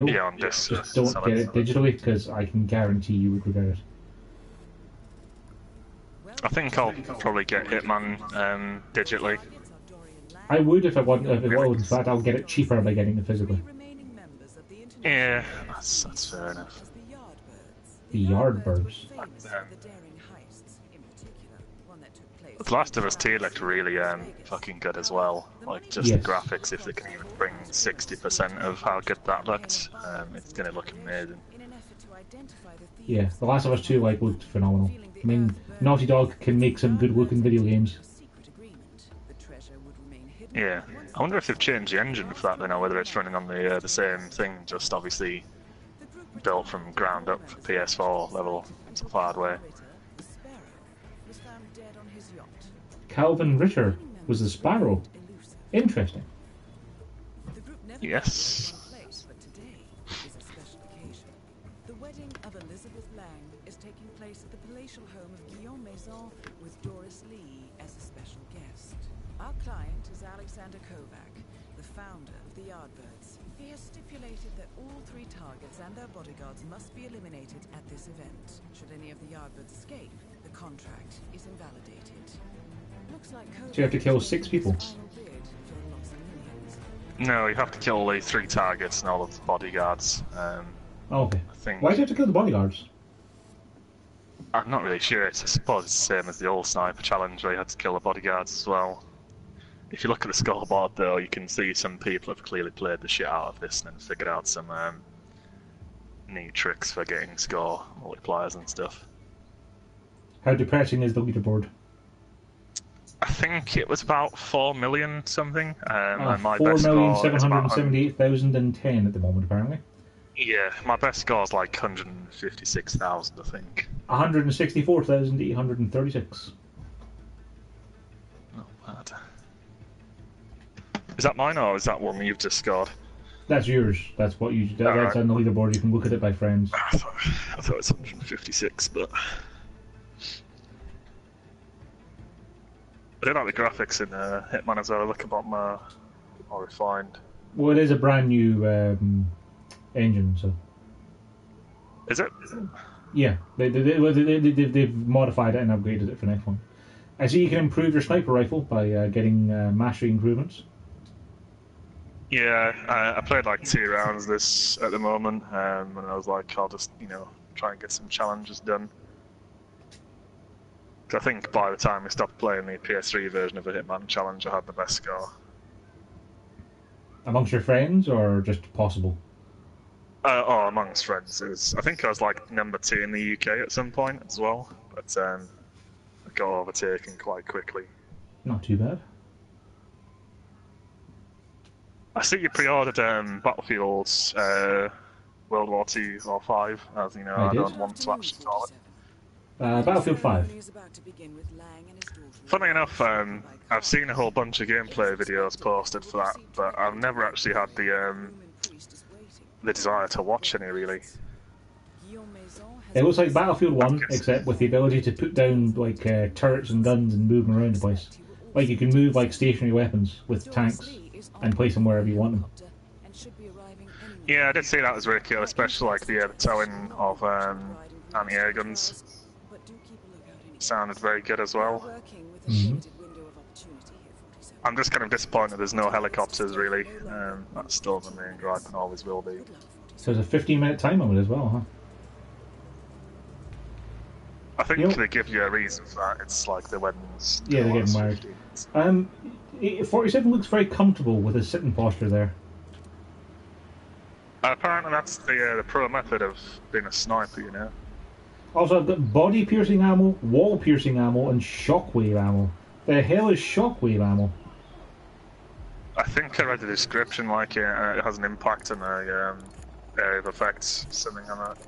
Yeah, on this. Just don't get it digitally, because I can guarantee you would regret it. I think I'll probably get Hitman digitally. I would if it wasn't. If it wasn't, in fact, I'll get it cheaper by getting it physically. Yeah, that's fair enough. The Yardbirds. The Last of Us 2 looked really fucking good as well. Like, just Yes. the graphics, if they can even bring 60% of how good that looked, it's gonna look amazing. Yeah, The Last of Us 2 looked phenomenal. I mean, Naughty Dog can make some good looking video games. Yeah, I wonder if they've changed the engine for that then, or whether it's running on the same thing, just obviously built from ground up for PS4 level of hardware. Calvin Ritter was the Sparrow. Interesting. Yes. The wedding of Elizabeth Lang is taking place at the palatial home of Guillaume Maison with Doris Lee as a special guest. Our client is Alexander Kovac, the founder of the Yardbirds. He has stipulated that all 3 targets and their bodyguards must be eliminated at this event. Should any of the Yardbirds escape, the contract is invalidated. Looks like Kovac, So you have to kill 6 people. No, you have to kill the 3 targets and all of the bodyguards. Oh, okay. I think. Why do you have to kill the bodyguards? I'm not really sure. I suppose it's the same as the old sniper challenge where you had to kill the bodyguards as well. If you look at the scoreboard though, you can see some people have clearly played the shit out of this and figured out some new tricks for getting score multipliers and stuff. How depressing is the leaderboard? I think it was about 4 million something. And my best score is about 4,778,010 at the moment, apparently. Yeah, my best score is like 156,000, I think. 164,836. Not bad. Is that mine or is that one you've just scored? That's yours. That's what you. That's right. on the leaderboard. You can look at it by friends. I thought it was 156, but I do like the graphics in Hitman as well. They look a lot more refined. Well, it is a brand new engine, so. Is it? Yeah, they've modified it and upgraded it for next one. I see you can improve your sniper rifle by getting mastery improvements. Yeah, I played like 2 rounds this at the moment, and I was like, I'll just try and get some challenges done. 'Cause I think by the time we stopped playing the PS3 version of the Hitman challenge, I had the best score. Amongst your friends, or just possible? Amongst friends. I think I was like number 2 in the UK at some point as well, but I got overtaken quite quickly. Not too bad. I see you pre-ordered Battlefield's World War II or 5, as you know, I don't want to actually call it. Battlefield 5. Funny enough, I've seen a whole bunch of gameplay videos posted for that, but I've never actually had the desire to watch any, really. It looks like Battlefield 1, except with the ability to put down like turrets and guns and move them around the place. Like you can move like stationary weapons with tanks and place them wherever you want them. Yeah, I did see that was really cool, especially like the towing of anti-air guns. Sounded very good as well. Mm-hmm. I'm just kind of disappointed there's no helicopters, really. That's still the main gripe and always will be. So there's a 15-minute time limit as well, huh? I think they give you a reason for that. It's like the weddings. Yeah, they're getting married. 47 looks very comfortable with his sitting posture there. Apparently that's the pro method of being a sniper, you know. Also, I've got body piercing ammo, wall piercing ammo, and shockwave ammo. The hell is shockwave ammo? I think I read the description like it has an impact on the area of effects, something on that.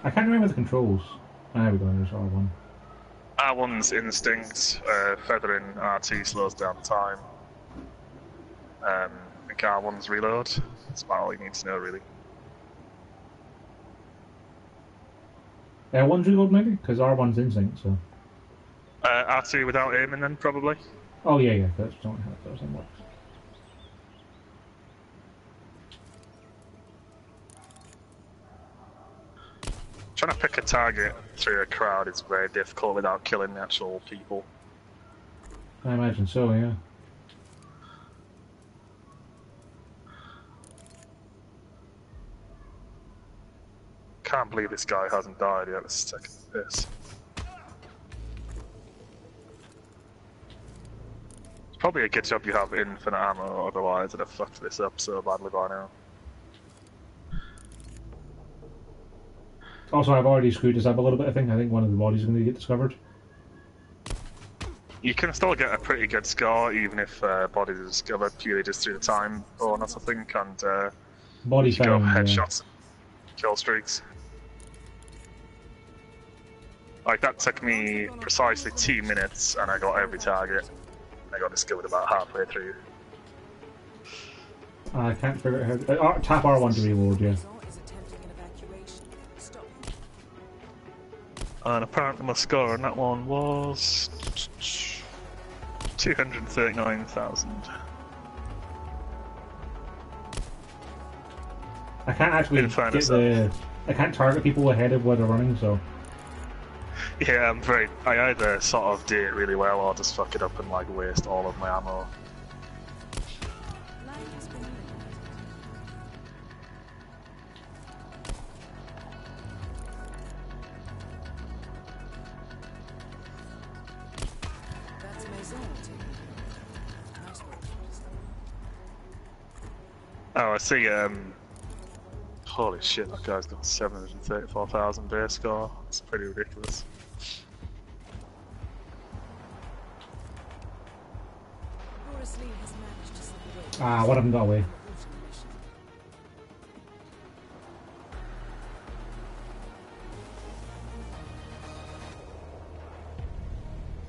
I can't remember the controls. There we go, there's R1. R1's instinct, feathering R2 slows down time. I think R1's reload. That's about all you need to know, really. R1's reload maybe? Because R1's instinct, so. R2 without aiming then, probably. Oh yeah, yeah, that's not how that doesn't work. Trying to pick a target through a crowd is very difficult without killing the actual people. I imagine so, yeah. Can't believe this guy hasn't died yet. Let's take this. It's probably a good job you have infinite ammo, otherwise I'd have fucked this up so badly by now. Also, I've already screwed this up a little bit, I think. I think one of the bodies is going to get discovered. You can still get a pretty good score even if bodies are discovered purely just through the time bonus, I think, and Body you go found, headshots and kill streaks. Like, that took me precisely 2 minutes and I got every target. I got discovered about halfway through. I can't figure out how to... tap R1 to reload, yeah. And apparently my score on that one was 239,000. I can't actually get the... I can't target people ahead of where they're running, so... Yeah, I either sort of do it really well or just fuck it up and like waste all of my ammo. Oh, I see, holy shit, that guy's got 734,000 base score. It's pretty ridiculous. Ah, one of them got away.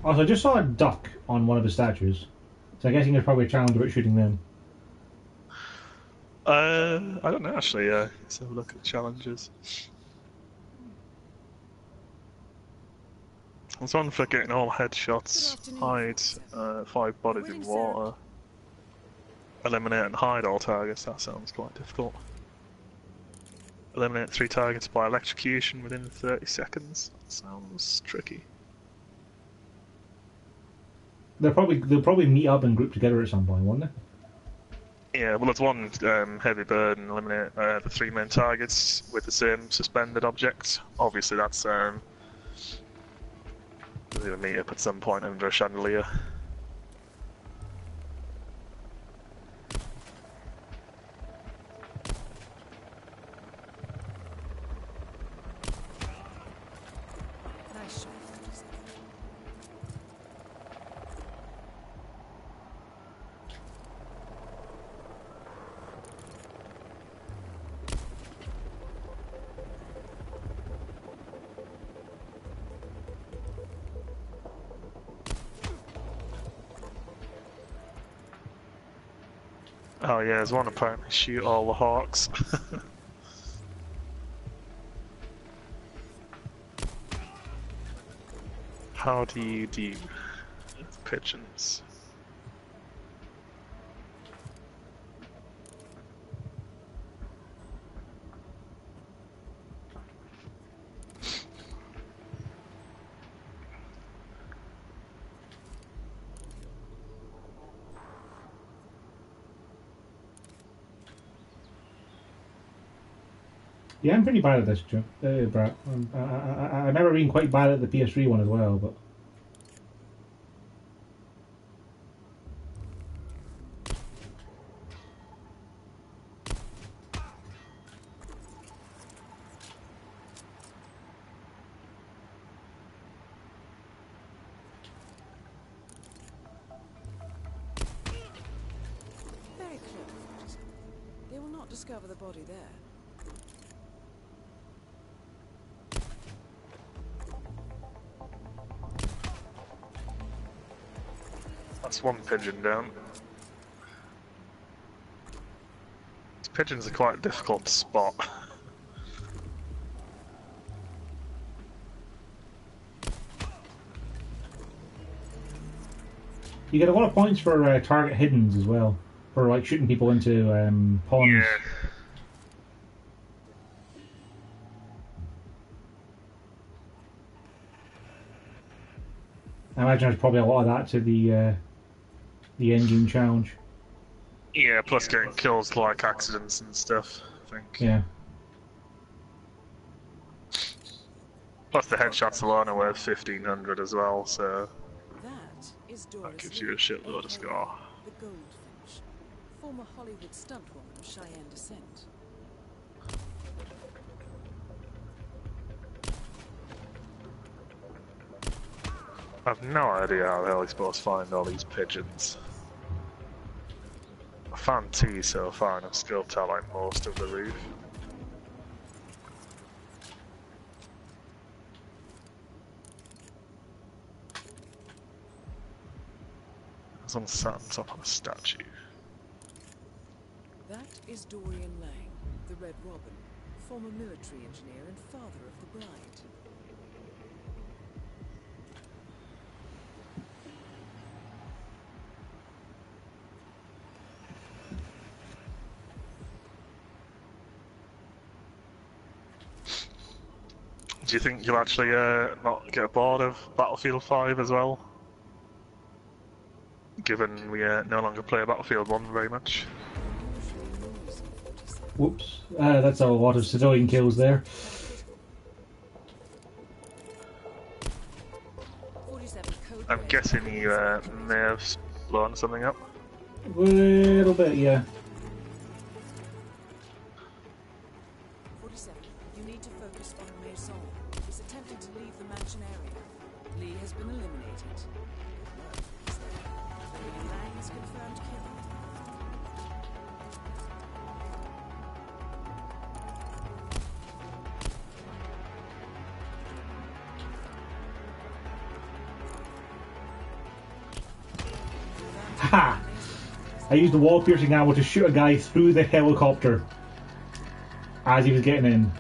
Also, I just saw a duck on one of the statues. So I'm guessing there's probably a challenge about shooting them. I don't know actually, let's have a look at the challenges. There's one for getting all headshots, hide 5 bodies in water, eliminate and hide all targets. That sounds quite difficult. Eliminate 3 targets by electrocution within 30 seconds. That sounds tricky. They'll probably meet up and group together at some point, won't they? Yeah, well, there's one heavy bird and eliminate the 3 main targets with the same suspended object. Obviously, that's they'll meet up at some point under a chandelier. Oh yeah, there's one apparently shoot all the hawks. How do you deal with pigeons? Yeah, I'm pretty bad at this, Brat. I remember being quite bad at the PS3 one as well, but... Very clever. They will not discover the body there. That's one pigeon down. These pigeons are quite difficult to spot. You get a lot of points for target hiddens as well, for like shooting people into ponds. Yeah. I imagine there's probably a lot of that to the end game challenge. Yeah, plus getting kills like accidents and stuff, I think. Yeah. Plus the headshots alone are worth 1500 as well, so that gives you a shitload of score. The Goldfinch, former Hollywood stuntwoman of Cheyenne descent. I've no idea how the hell he's supposed to find all these pigeons. I found T so far and I've scoped out like most of the roof. Someone sat on top of a statue. That is Dorian Lang, the Red Robin, former military engineer and father of the bride. Do you think you'll actually not get bored of Battlefield 5 as well? Given we no longer play Battlefield 1 very much. Whoops. That's a lot of civilian kills there. I'm guessing you may have blown something up. A little bit, yeah. 47. You need to focus on Maison. He's attempting to leave the mansion area. Lee has been eliminated. Lang is confirmed killed. Ha! I used the wall-piercing ammo to shoot a guy through the helicopter as he was getting in.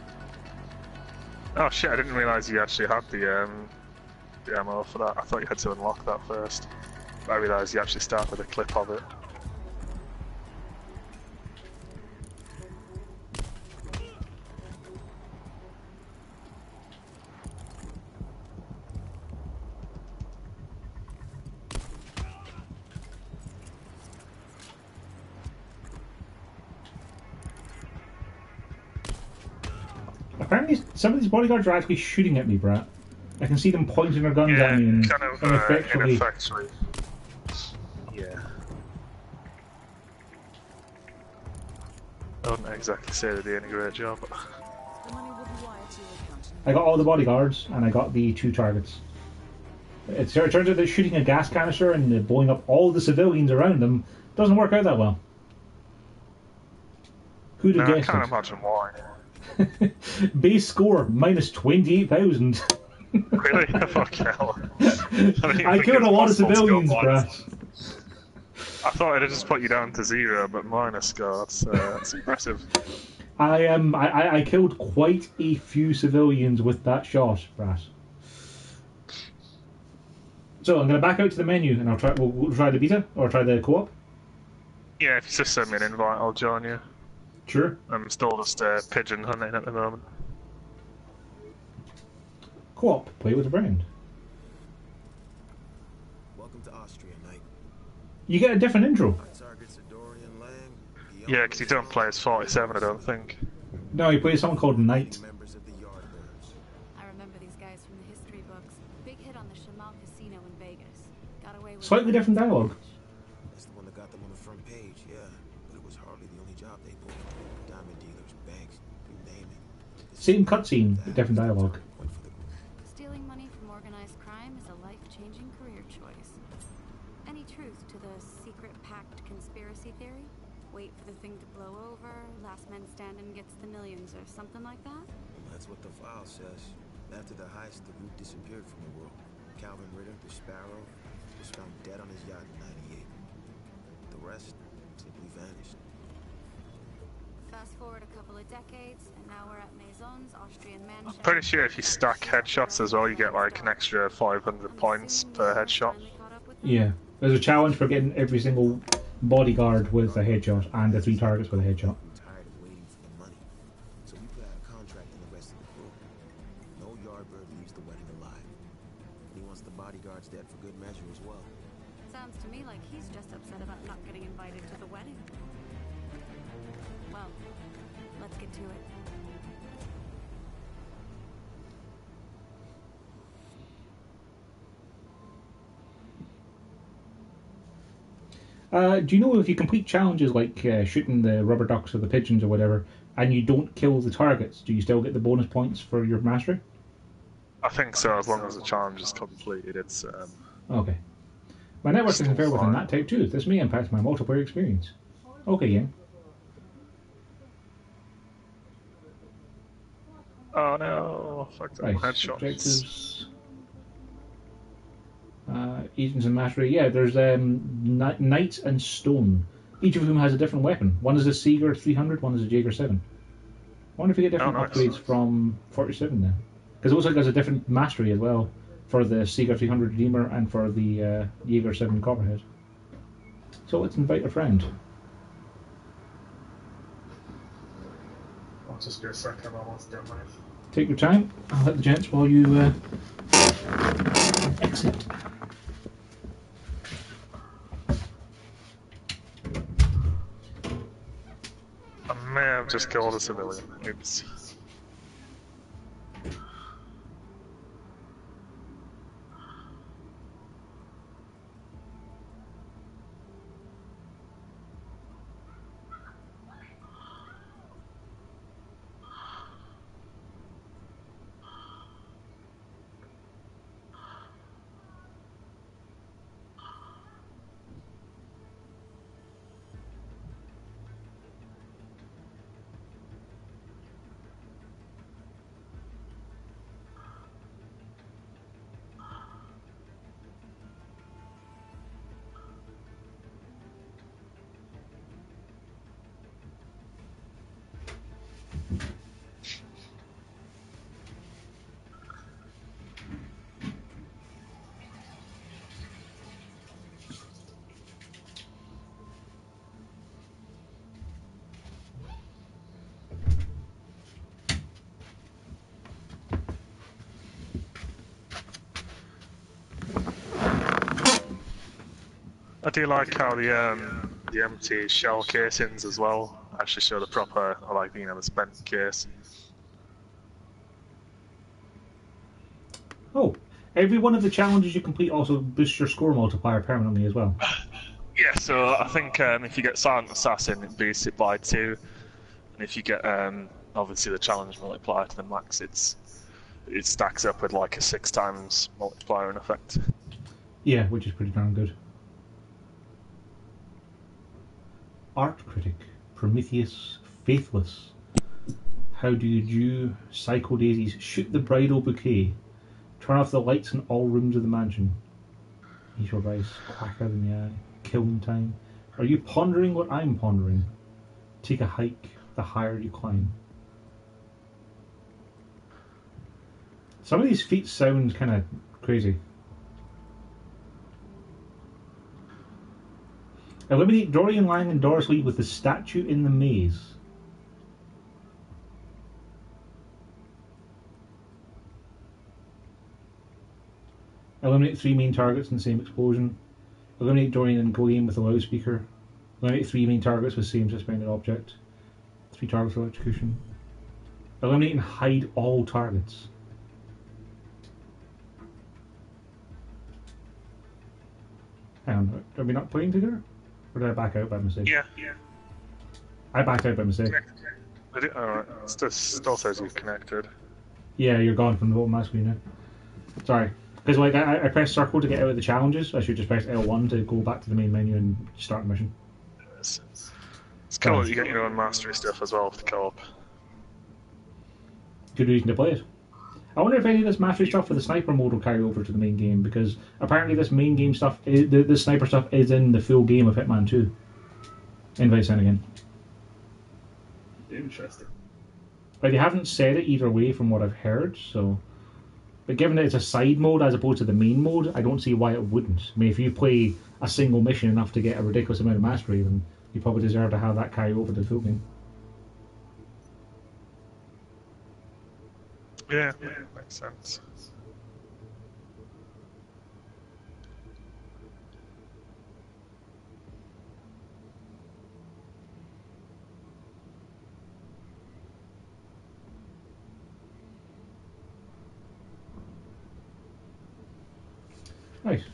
Oh shit, I didn't realise you actually had the ammo for that. I thought you had to unlock that first. I realised you actually start with a clip of it. Apparently, some of these bodyguards are actually shooting at me, Brat. I can see them pointing their guns at me and kind of ineffectually. Yeah. I wouldn't exactly say they're doing a great job. The money will be wired to your account. I got all the bodyguards and I got the 2 targets. It turns out that shooting a gas canister and blowing up all the civilians around them doesn't work out that well. Who'd have guessed I can't it? imagine why. Base score minus 28,000. Really? Fucking hell. I killed a lot of civilians, Brat. I thought it'd just put you down to 0, but minus score, that's impressive. I killed quite a few civilians with that shot, Brat. So I'm going to back out to the menu and we'll try the beta or try the co-op. Yeah, if you just send me an invite, I'll join you. Sure. I'm still just pigeon hunting at the moment. Co-op, play with a friend. Welcome to Austria, Knight. You get a different intro. Targets are Dorian Lang. Yeah, because you don't play as 47, I don't think. No, you play someone called Knight. Members of the Yardbirds. I remember these guys from the history books. Big hit on the Shamal Casino in Vegas. Got away with Slightly different dialogue. That's the one that got them on the front page, yeah. But it was hardly the only job they pulled. Diamond dealers, banks, you name it. Same cutscene, but different dialogue. Stealing money from organized crime is a life-changing career choice. Any truth to the secret pact conspiracy theory? Wait for the thing to blow over, last man standing gets the millions or something like that? That's what the file says. After the heist, the root disappeared from the world. Calvin Ritter, the Sparrow, was found dead on his yacht in '98. The rest simply vanished. Fast forward a couple of decades, and now we're at Maison's Austrian mansion. I'm pretty sure if you stack headshots as well, you get like an extra 500 points per headshot. Yeah. There's a challenge for getting every single bodyguard with a headshot and the 3 targets with a headshot. I'm tired of waiting for the money. So we put out a contract on the rest of the crew. No Yardbird leaves the wedding alive. And he wants the bodyguards dead for good measure as well. Sounds to me like he's just upset about not getting invited to the wedding. Well, let's get to it. Do you know if you complete challenges like shooting the rubber ducks or the pigeons or whatever, and you don't kill the targets, do you still get the bonus points for your mastery? I think so, as long as the challenge is completed. It's Okay. My network Still isn't fair within fine. that type too. This may impact my multiplayer experience. Okay, game. oh no, fucked up Right, headshots. objectives. Agents and mastery. Yeah, there's Knight and Stone, each of whom has a different weapon. One is a Seeger 300, one is a Jaeger 7. I wonder if you get different nice. upgrades from 47 then. Because it looks like there's a different mastery as well for the Seeger 300 Redeemer and for the Jaeger 7 Copperhead. So let's invite a friend. I'll just be a second, I'm almost done with. Take your time. I'll hit the gents while you exit. I may have just killed a civilian. Oops. I do like how the empty shell casings as well actually show the proper, like, the spent case. Oh, every one of the challenges you complete also boosts your score multiplier permanently as well. Yeah, so I think if you get Silent Assassin, it boosts it by 2, and if you get obviously the challenge multiplier to the max, it stacks up with like a 6 times multiplier in effect. Yeah, which is pretty darn good. Art critic, Prometheus, Faithless. How do you do? Psycho Daisies, shoot the bridal bouquet. Turn off the lights in all rooms of the mansion. He shall rise, quacker in the eye. Killing time. Are you pondering what I'm pondering? Take a hike, the higher you climb. Some of these feats sound kind of crazy. Eliminate Dorian Lang and Doris Lee with the statue in the maze. Eliminate 3 main targets in the same explosion. Eliminate Dorian and Gilliam with a loudspeaker. Eliminate 3 main targets with same suspended object. 3 targets with electrocution. Eliminate and hide all targets. Hang on, are we not playing together? Or did I back out by mistake? Yeah. I backed out by mistake. Alright, it still says you've connected. Yeah, you're gone from the bottom of my screen now. Sorry. Because like I pressed circle to get out of the challenges, I should just press L1 to go back to the main menu and start the mission. It's cool that you get your own mastery stuff as well for the co-op. Good reason to play it. I wonder if any of this mastery stuff for the sniper mode will carry over to the main game, because apparently this main game stuff, the sniper stuff is in the full game of Hitman 2. Invite sent again. Interesting. Like, they haven't said it either way from what I've heard, so But given that it's a side mode as opposed to the main mode, I don't see why it wouldn't. I mean, if you play a single mission enough to get a ridiculous amount of mastery, then you probably deserve to have that carry over to the full game. Yeah, makes sense.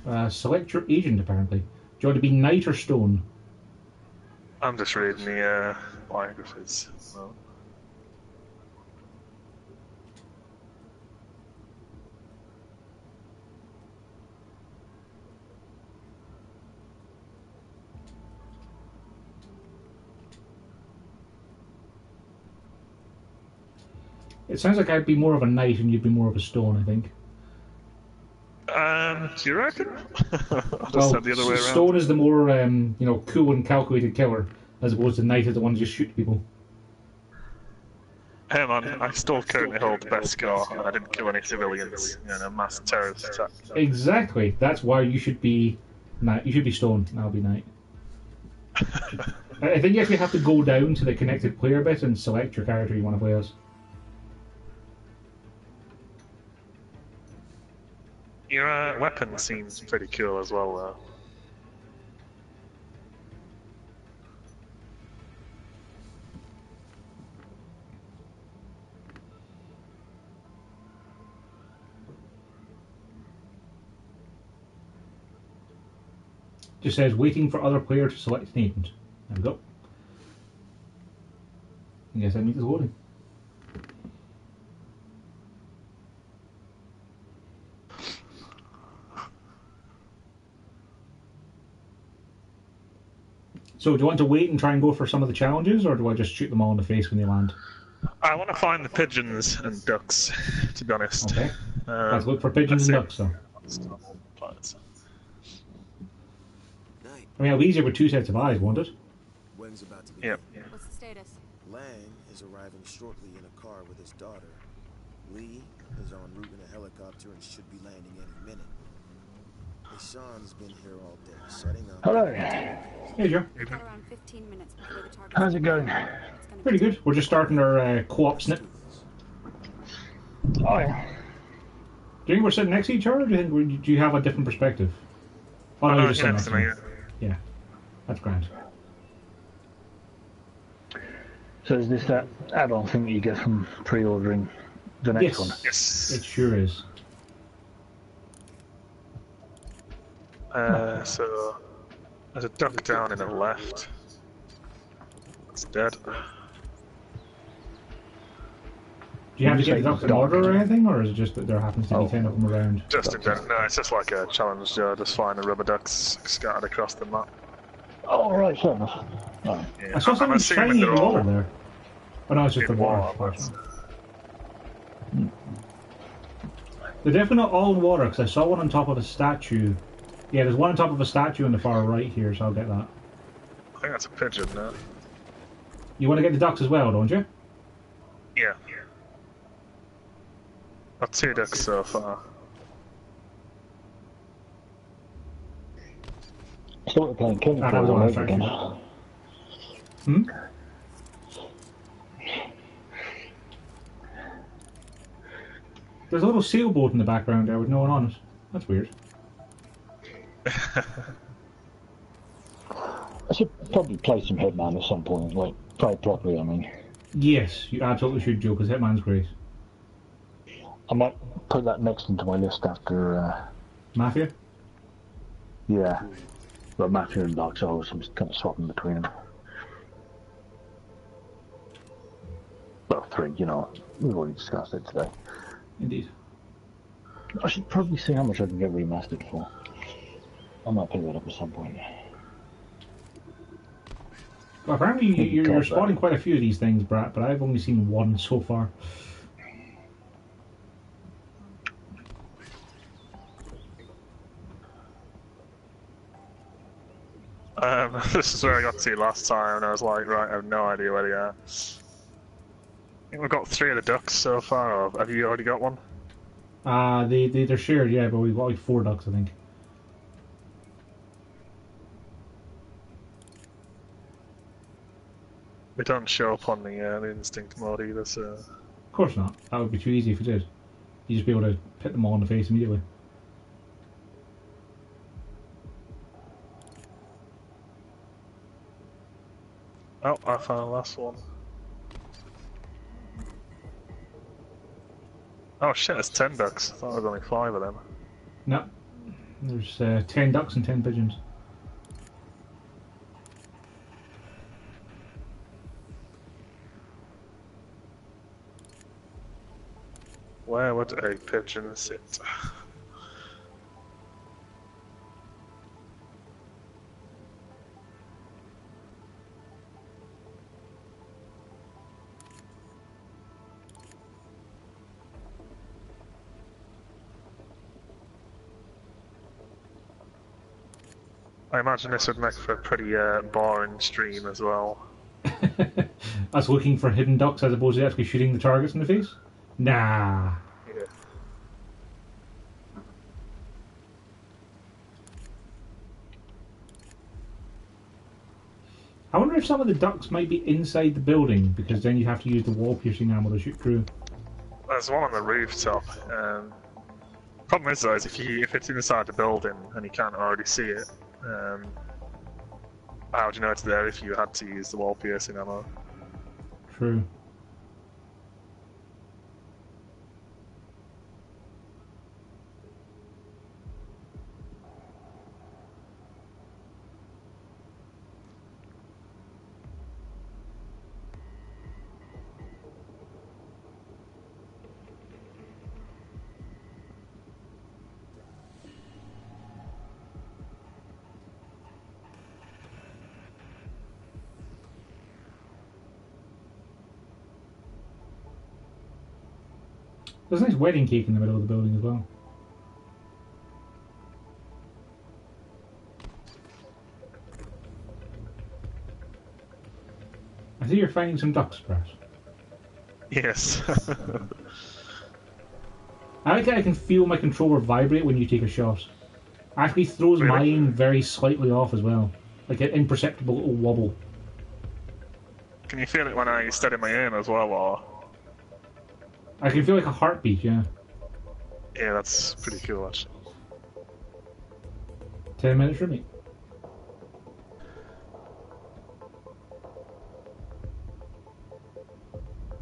Right, select your agent apparently. Do you want to be knight or stone? I'm just reading the biographies. Well, It sounds like I'd be more of a knight and you'd be more of a stone, I think. do you reckon? I just Well, said the other way around. stone is the more, cool and calculated killer, as opposed to knight is the one who just shoots people. Hey man, I still currently hold the best score, and I didn't kill any civilians in a mass terrorist attack. Exactly. That's why you should be knight. You should be stone. And I'll be knight. I think you actually have to go down to the connected player bit and select your character you want to play as. Your weapon seems pretty cool as well, though. Just says waiting for other player to select an agent. There we go. I guess that means it's loading. So, do you want to wait and try and go for some of the challenges, or do I just shoot them all in the face when they land? I want to find the pigeons and ducks, to be honest. Okay. Let's look for pigeons and ducks, though. I mean, it'll be easier with 2 sets of eyes, won't it? Weng's about to begin. Yep. What's the status? Lang is arriving shortly in a car with his daughter. Lee is en route in a helicopter and should be landing any minute. Sean's been here all day, setting up. Hello. Hey, Joe. We've got around 15 minutes before the target. How's it going? Pretty good. We're just starting our co-op snip. Oh, yeah. Do you think we're sitting next to each other, or do you have a different perspective? Oh, no, Oh, you're no, just sitting next to me. yeah. Yeah, that's grand. So is this that add-on thing that you get from pre-ordering the next one? Yes. It sure is. So there's a duck down in the left. It's dead. Do you have to get the ducks in order or anything, or is it just that there happens to be 10 of them around? Just in dead. No, it's just like a challenge. Just find the rubber ducks scattered across the map. Oh, right, fair enough. Right. Yeah. I saw something assuming shiny in they're the all water there. Oh no, it's just the in water. water, They're definitely not all in water, because I saw one on top of a statue. Yeah, there's one on top of a statue on the far right here, so I'll get that. I think that's a pigeon now. You want to get the ducks as well, don't you? Yeah. Got 2 ducks so far. So we're playing King Ah, that was all on over again. Hmm? There's a little sailboat in the background there with no one on it. That's weird. I should probably play some Hitman at some point, like, play it properly, I mean. Yes, you absolutely should, Joe, because Hitman's great. I might put that next into my list after, Mafia? yeah. But Mafia and Dark Souls, I'm just kind of swapping between them. Well, 3, you know, we've already discussed it today. Indeed. I should probably see how much I can get remastered for. I might pick that up at some point. Well, apparently you're spotting quite a few of these things, Brat, but I've only seen one so far. This is where I got to last time, and I was like, right, I have no idea where they are. I think we've got 3 of the ducks so far, or have you already got one? They're shared, yeah, but we've got like 4 ducks, I think. They don't show up on the instinct mode either, so... Of course not. That would be too easy if it did. You'd just be able to hit them all in the face immediately. Oh, I found the last one. Oh shit, it's 10 ducks. I thought there was only 5 of them. No. There's 10 ducks and 10 pigeons. Where would a pigeon sit? I imagine this would make for a pretty boring stream as well. Us looking for hidden ducks as opposed to actually shooting the targets in the face? Nah. Yeah. I wonder if some of the ducks might be inside the building, because then you have to use the wall-piercing ammo to shoot through. There's one on the rooftop. Problem is though, is if it's inside the building and you can't already see it, how would you know it's there if you had to use the wall piercing ammo? True. There's a nice wedding cake in the middle of the building as well. I see you're finding some ducks, perhaps. Yes. I like that I can feel my controller vibrate when you take a shot. Actually throws Really? mine very slightly off as well. Like an imperceptible little wobble. Can you feel it when I steady my aim as well, or...? I can feel like a heartbeat, yeah. Yeah, that's pretty cool actually. 10 minutes for me.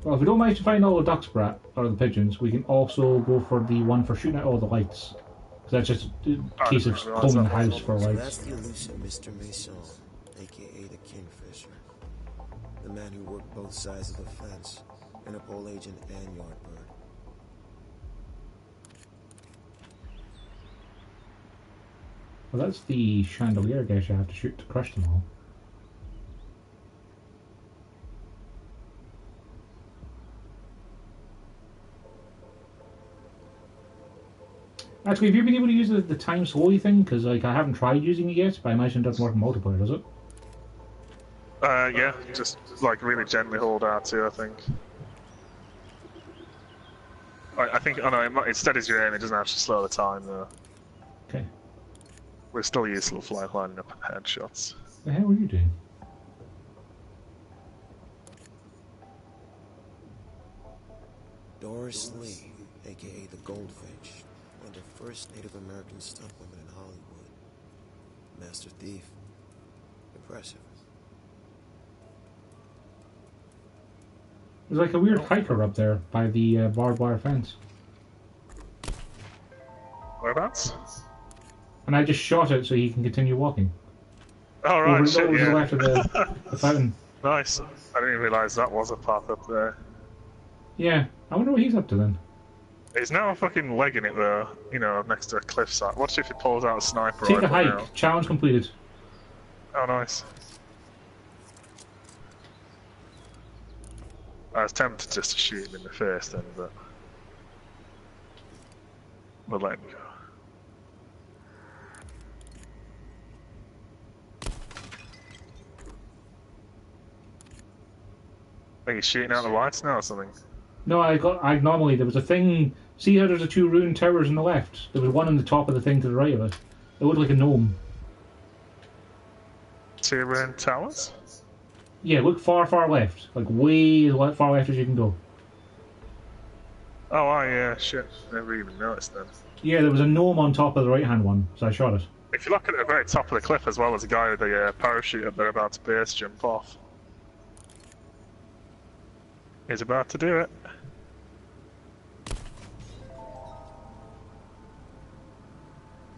Well, if we don't manage to find all the ducks, Brat, or the pigeons, we can also go for the one for shooting out all the lights. Because that's just a case of cloning the house for So lights. that's the elusive Mr. Mason, aka the Kingfisher. The man who worked both sides of the fence. Interpol agent and Yardbird. Well, that's the chandelier guys you have to shoot to crush them all. Actually, have you been able to use the time slowly thing? Because like I haven't tried using it yet, but I imagine it doesn't work in multiplayer, does it? Yeah, just like really gently hold R2, I think. I think, oh no, it steadies your aim, it doesn't actually slow the time though. Okay. We're still useful for like lining up headshots. The hell were you doing? Doris Lee, aka the Goldfinch, one of the first Native American stuntwomen in Hollywood. Master thief. Impressive. There's like a weird hiker up there by the barbed wire fence. Whereabouts? And I just shot it so he can continue walking. Oh right, over shit, to the yeah. left of the fountain. Nice. I didn't realise that was a path up there. Yeah, I wonder what he's up to then. He's now fucking legging it though, you know, next to a cliffside. Watch if he pulls out a sniper Take a rifle hike. now. Challenge completed. Oh nice. I was tempted just to shoot him in the face then, but we'll let him go. Are you shooting out the lights now or something? No, I normally there was a thing See how there's the two ruined towers on the left? There was one on the top of the thing to the right of it. It looked like a gnome. Two ruined towers? Yeah, look far, far left. Like way as far left as you can go. Oh, yeah, shit. Never even noticed then. Yeah, there was a gnome on top of the right-hand one, so I shot it. If you look at the very top of the cliff as well, there's a guy with a parachute up there about to base jump off. He's about to do it.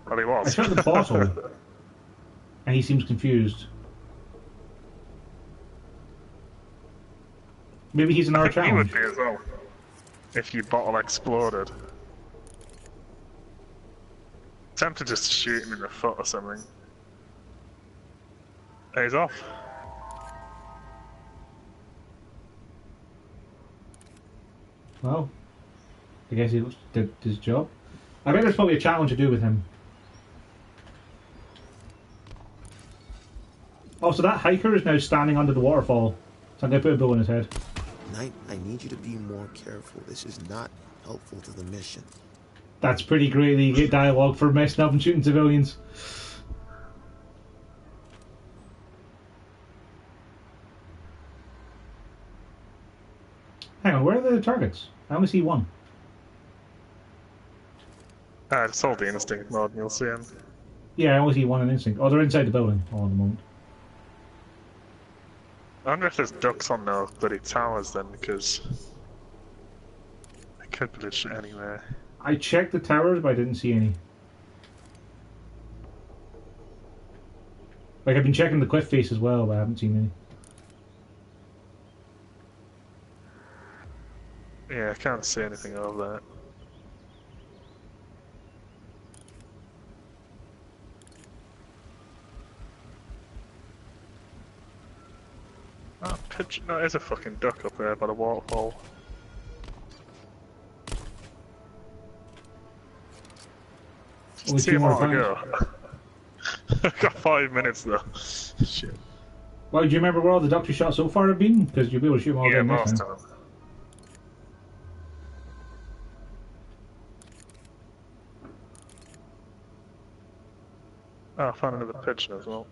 Well, he was. I shot the bottle, and he seems confused. Maybe he's in our challenge. He would be as well. If your bottle exploded. Tempted just to shoot him in the foot or something. He's off. Well, I guess he did his job. I bet there's probably a challenge to do with him. Oh, so that hiker is now standing under the waterfall. So I'm going to put a bow in his head. Knight, I need you to be more careful. This is not helpful to the mission. That's pretty great that you get dialogue for messing up and shooting civilians. Hang on, where are the targets? I only see one. Just hold the instinct mode and you'll see him. Yeah, I only see one in instinct. Oh, they're inside the building all at the moment. I wonder if there's ducks on those bloody towers then, because it could be literally anywhere. I checked the towers, but I didn't see any. Like, I've been checking the cliff face as well, but I haven't seen any. Yeah, I can't see anything over there. Oh, pigeon. No, there's a fucking duck up there by the waterfall. Only See two him more all to times. go. I've got 5 minutes though. Shit. Well, do you remember where all the ducks you shot so far have been? Because you'll be able to shoot them all Yeah, down this most time. of them. Oh, I found another pigeon as well.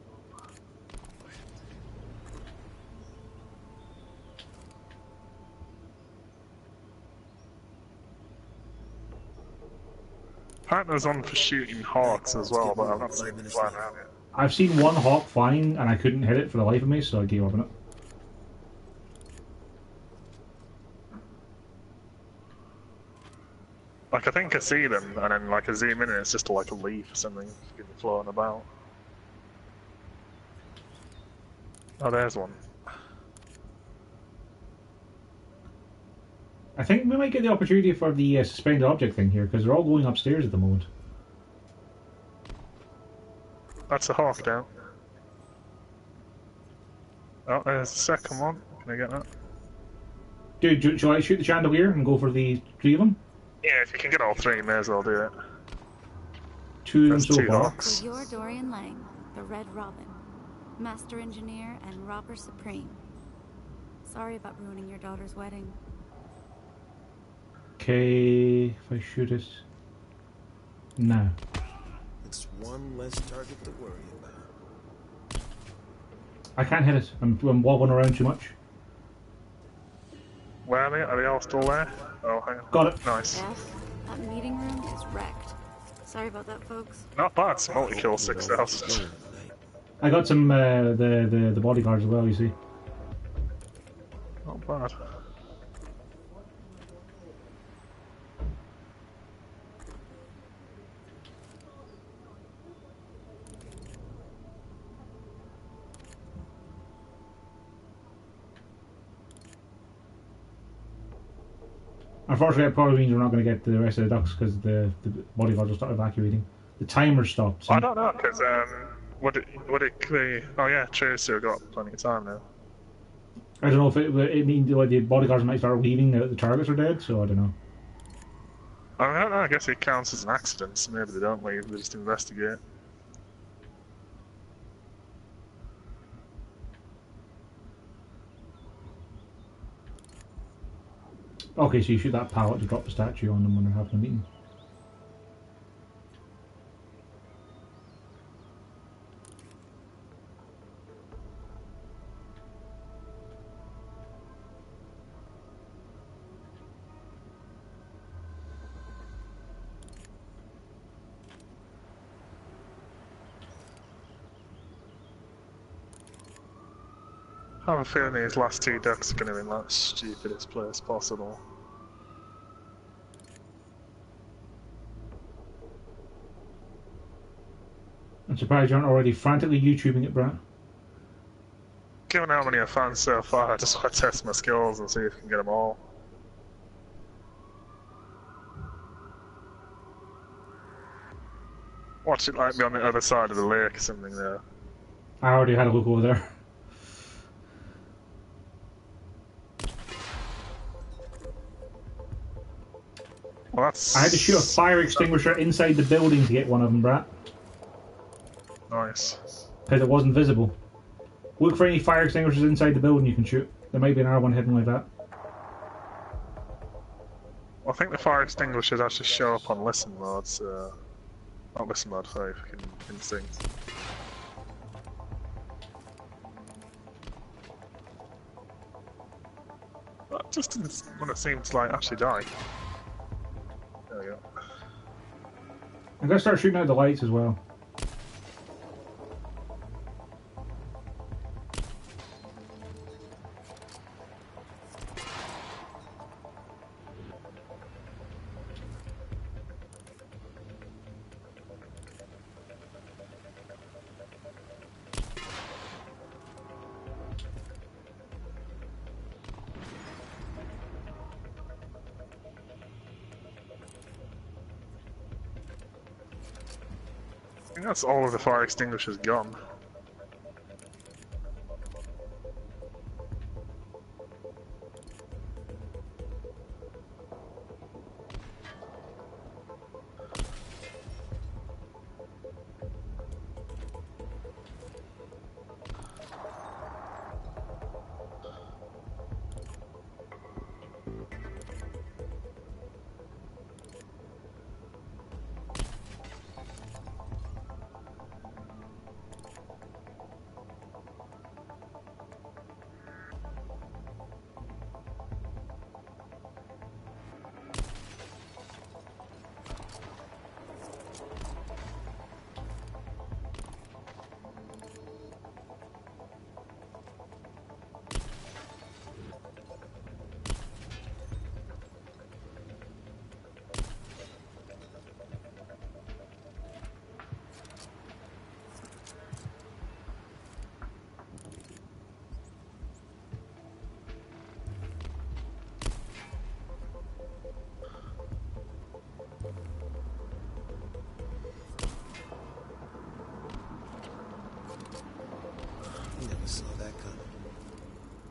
Partner's on for shooting hawks as well, but I've not seen him flying around yet. I've seen one hawk flying and I couldn't hit it for the life of me, so I gave up on it. Like, I think I see them, and then like I zoom in and it's just like a leaf or something floating about. Oh, there's one. I think we might get the opportunity for the suspended object thing here, because they're all going upstairs at the moment. That's a hawk down. Oh, there's the second one. Can I get that? Dude, shall I shoot the chandelier and go for the three of them? Yeah, if you can get all three, you may as well do it. Two of them That's so two far. hawks. So you're Dorian Lang, the Red Robin, Master Engineer and Robber Supreme. Sorry about ruining your daughter's wedding. Okay, if I shoot it now. It's one less target to worry about. I can't hit it. I'm wobbling around too much. Where are they? Are they all still there? Oh, hang on. Got it. Nice. F, that meeting room is wrecked. Sorry about that, folks. Not bad. It's multi-kill 6,000. I got some the bodyguards as well. You see. Not bad. Unfortunately, that probably means we're not going to get the rest of the ducks because the bodyguards will start evacuating. The timer stopped. So I don't know, because would it be? Oh yeah, true. So we've got plenty of time now. I don't know if it means like the bodyguards might start leaving now that the targets are dead. So I don't know. I don't know. I guess it counts as an accident. So maybe they don't leave. They just investigate. Okay, so you shoot that pallet to drop the statue on them when they're having a meeting. I have a feeling these last 2 ducks are going to be in that stupidest place possible. I'm surprised you aren't already frantically YouTubing it, Brat. Given how many I've found so far, I just want to test my skills and see if I can get them all. Watch it like be on the other side of the lake or something there. I already had a look over there. Well, that's... I had to shoot a fire extinguisher inside the building to get one of them, Brat. Nice. Because it wasn't visible. Look for any fire extinguishers inside the building you can shoot. There might be another one hidden like that. Well, I think the fire extinguishers actually show up on listen mode, so... Not listen mode, sorry, fucking instinct. That just didn't want to seem to like actually die. There we go. I'm gonna start shooting out the lights as well. I think that's all of the fire extinguishers gone.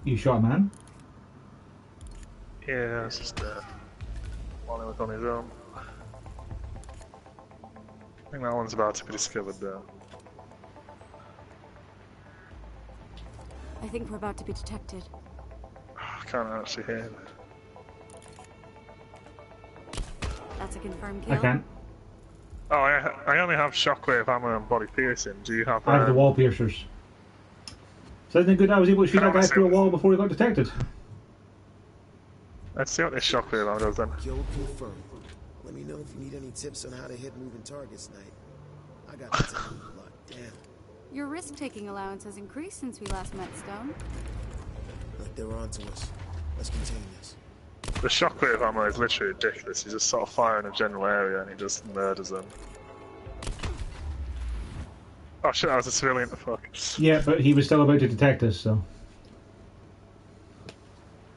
You shot a man? Yeah, it's just while he was on his own. I think that one's about to be discovered though. I think we're about to be detected. I can't actually hear him. That's a confirmed kill. I can't. Oh, I only have shockwave ammo and body piercing. Do you have? I have the wall piercers. So isn't it good I was able to shoot that guy through a wall before he got detected? Let's see what this shockwave ammo does then. Kill confirmed. Let me know if you need any tips on how to hit moving targets tonight. I got the time locked down. Your risk-taking allowance has increased since we last met, Stone. Look, they're onto us. Let's contain this. The shockwave ammo is literally ridiculous. You just sort of fire in a general area and he just murders them. Oh shit, I was a civilian, the fuck. Yeah, but he was still about to detect us, so...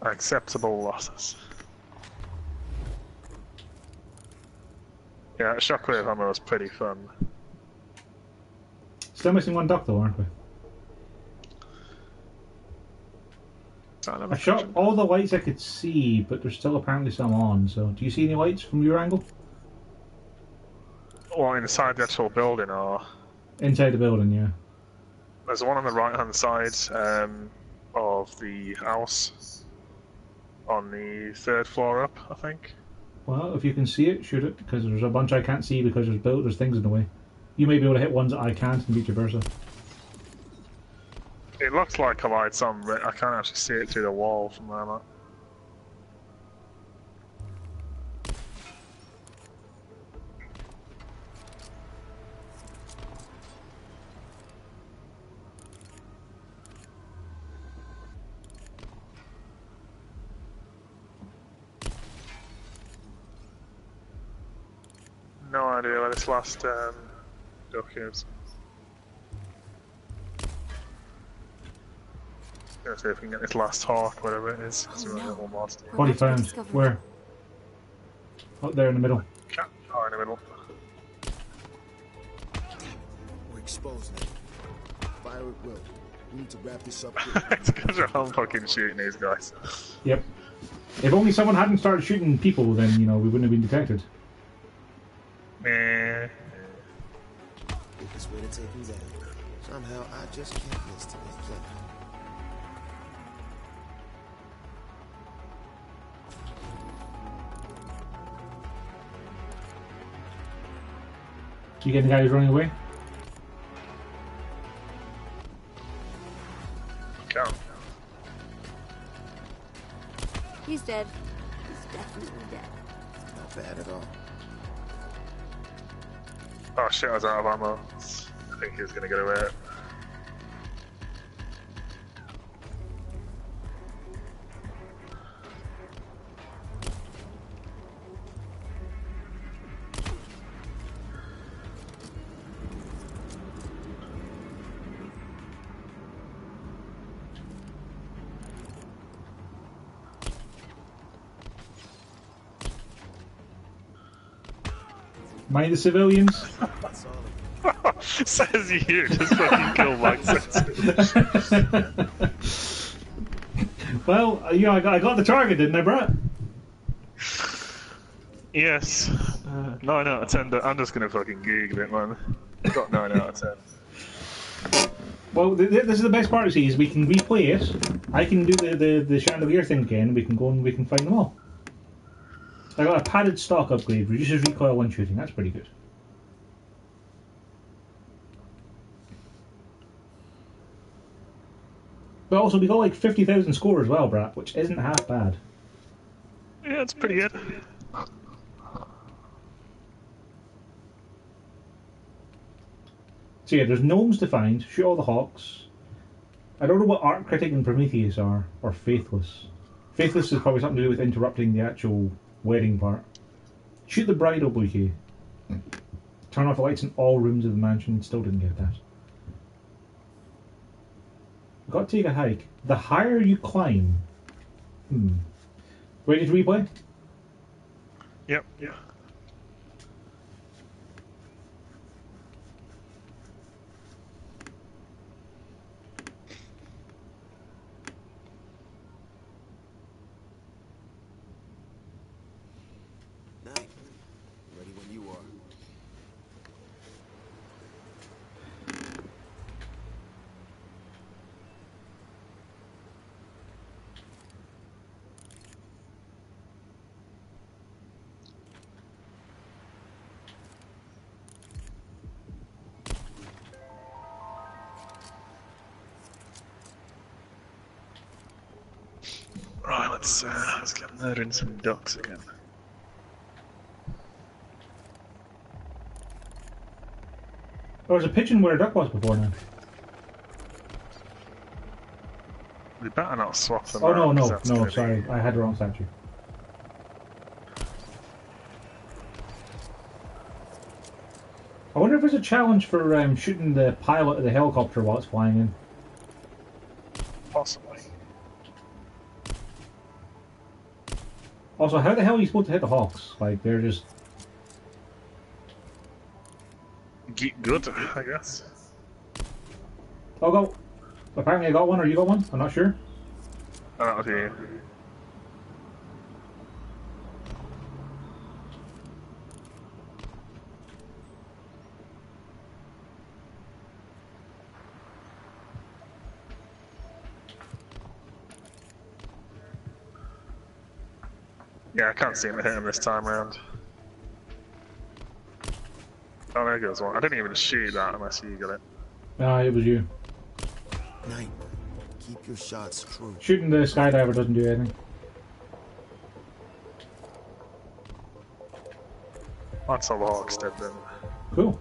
Acceptable losses. Yeah, shockwave ammo is pretty fun. Still missing one duck though, aren't we? I shot all the lights I could see, but there's still apparently some on, so... Do you see any lights from your angle? Well, inside the actual building, or... Inside the building, yeah. There's one on the right-hand side of the house. on the 3rd floor up, I think. Well, if you can see it, shoot it, because there's a bunch I can't see because there's things in the way. You may be able to hit ones that I can't and vice versa. It looks like a light's on, but I can't actually see it through the wall from where I'm at. No idea where this last duck is. Let's see if we can get this last hawk, whatever it is. Oh, no. Body found. Where? Up there in the middle. Oh, in the middle. We're exposing it. Fire at will. We need to wrap this up. It's because I'm fucking shooting these guys. Yep. If only someone hadn't started shooting people, then, you know, we wouldn't have been detected. Meh. This way to take him down. Somehow I just can't miss today's plan. You get the guy who's running away? Come. He's dead. He's definitely dead. Not bad at all. Oh shit, I was out of ammo. I think he was gonna get away. Mind the civilians. Says you, just fucking kill Mike. Well, yeah, I got the target, didn't I, Brat? Yes. 9 out of 10. I'm just gonna fucking Google it, man. Got 9 out of 10. Well, this is the best part, see, is we can replay it. I can do the chandelier thing again. We can go and we can find them all. I got a padded stock upgrade, reduces recoil when shooting. That's pretty good. But also, we got like 50,000 score as well, Brat, which isn't half bad. Yeah, it's pretty good. So yeah, there's gnomes to find. Shoot all the hawks. I don't know what Art Critic and Prometheus are, or Faithless. Faithless is probably something to do with interrupting the actual wedding part. Shoot the bridal bouquet. Turn off the lights in all rooms of the mansion. Still didn't get that. Got to take a hike. The higher you climb... Ready to replay? Yep, yeah. Night. Ready when you are. Right, let's get murdering some ducks again. There was a pigeon where a duck was before now. We better not swap them Oh out, no, 'cause no, that's no, gonna sorry. be... I had the wrong statue. I wonder if there's a challenge for shooting the pilot of the helicopter while it's flying in. Possibly. Also, how the hell are you supposed to hit the hawks? Like, they're just... Good, I guess. Oh, go. Apparently I got one, or you got one? I'm not sure. That'll be you. Yeah, I can't seem to hit him this time round. Oh, there goes one. I didn't even shoot that unless you got it. Ah, it was you. Knight, keep your shots true. Shooting the skydiver doesn't do anything. That's how the Hawks did then. Cool.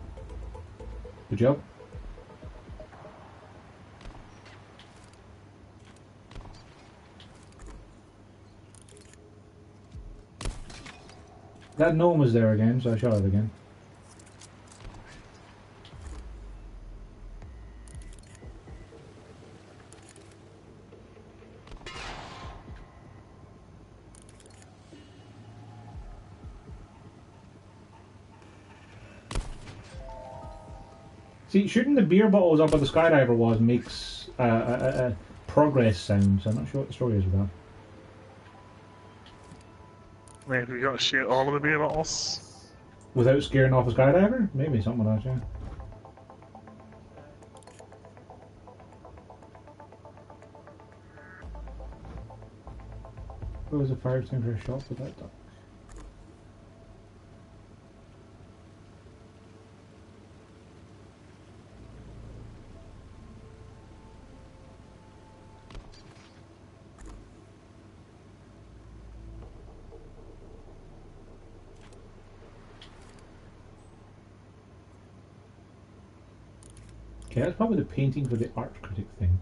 Good job. That gnome was there again, so I shot it again. See, shooting the beer bottles up where the skydiver was makes a progress sound, so I'm not sure what the story is with that. Maybe we got to shoot all of the beer bottles. Without scaring off a skydiver? Maybe something like that, yeah. What was the fire extinguisher shot with that duck? Okay, that's probably the painting for the art critic thing.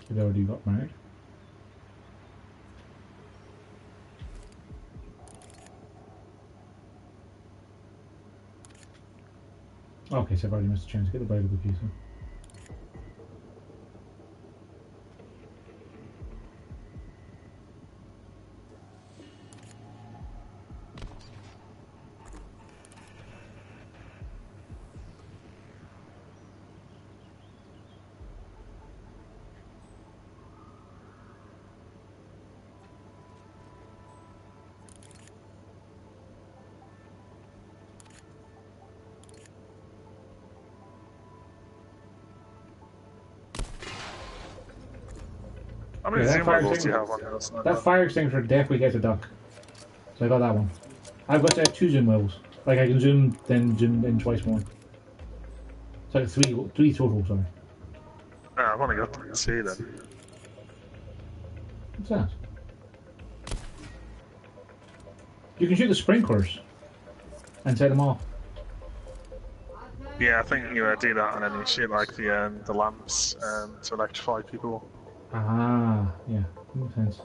They already got married. Okay, so I've already missed a chance to get the bridal bouquet, so. How many Yeah, zoom levels do you have on yours? That fire extinguisher definitely gets a duck. So I got that one. I've got 2 zoom levels. Like I can zoom, then zoom in twice more. So like three total, sorry. Ah, I've only got 2 then. What's that? You can shoot the sprinklers and set them off. Yeah, I think you do that and then you shoot like the lamps to electrify people. Ah, yeah, makes sense.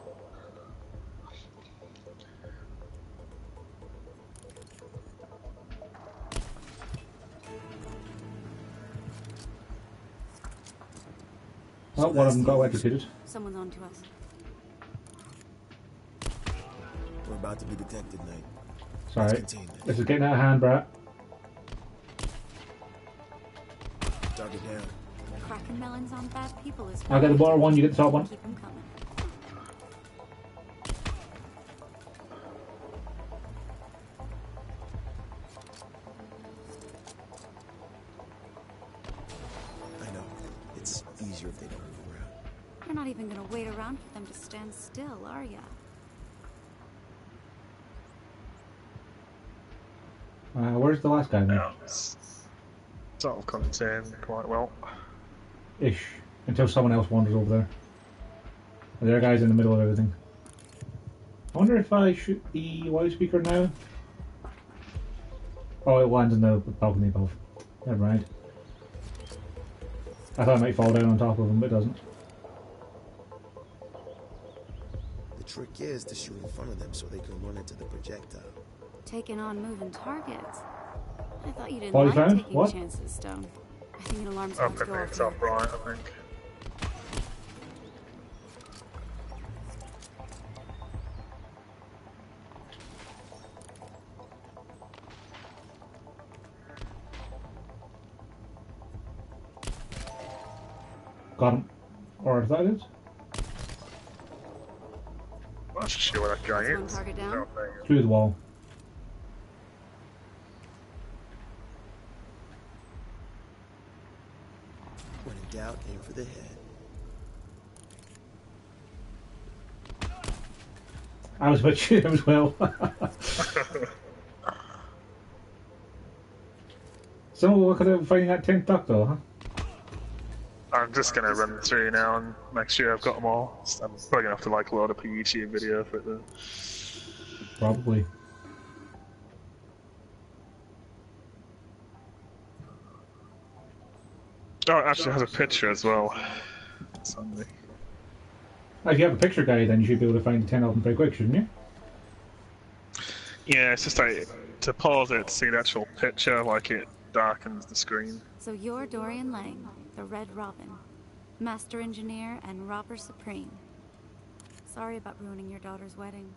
Oh, one of them got electrocuted. Someone's on to us. We're about to be detected, Knight. Sorry, this is getting out of hand, Brat. Target down. Cracking melons on bad people is. I'll get the bottom one, you get the top one. Keep them coming. I know. It's easier if they don't move around. You're not even gonna wait around for them to stand still, are ya? Where's the last guy then? Yeah, it's all contained quite well. Ish. Until someone else wanders over there. And there are guys in the middle of everything. I wonder if I shoot the loudspeaker now. Oh, it lands in the balcony above. Never mind. I thought it might fall down on top of him, but it doesn't. The trick is to shoot in front of them so they can run into the projectile. Taking on moving targets. I thought you didn't Body like found? taking What? chances, Stone. I think an alarm's Oh, about to go it's off up here. right, I think. Got him. Or is that it? I'm not sure where that guy That's one is. target down. Oh, there you go. Through the wall. When in doubt, aim for the head. I was about to shoot him as well. So what could I find that 10th duck though, huh? I'm just gonna run through now and make sure I've got them all. I'm probably gonna have to like load up a YouTube video for it though. Probably. Oh, it actually has a picture as well. It's handy. If you have a picture guide, then you should be able to find the 10 of them pretty quick, shouldn't you? Yeah, it's just like to pause it to see the actual picture, like it darkens the screen. So you're Dorian Lang, the Red Robin, Master Engineer and Robber Supreme. Sorry about ruining your daughter's wedding.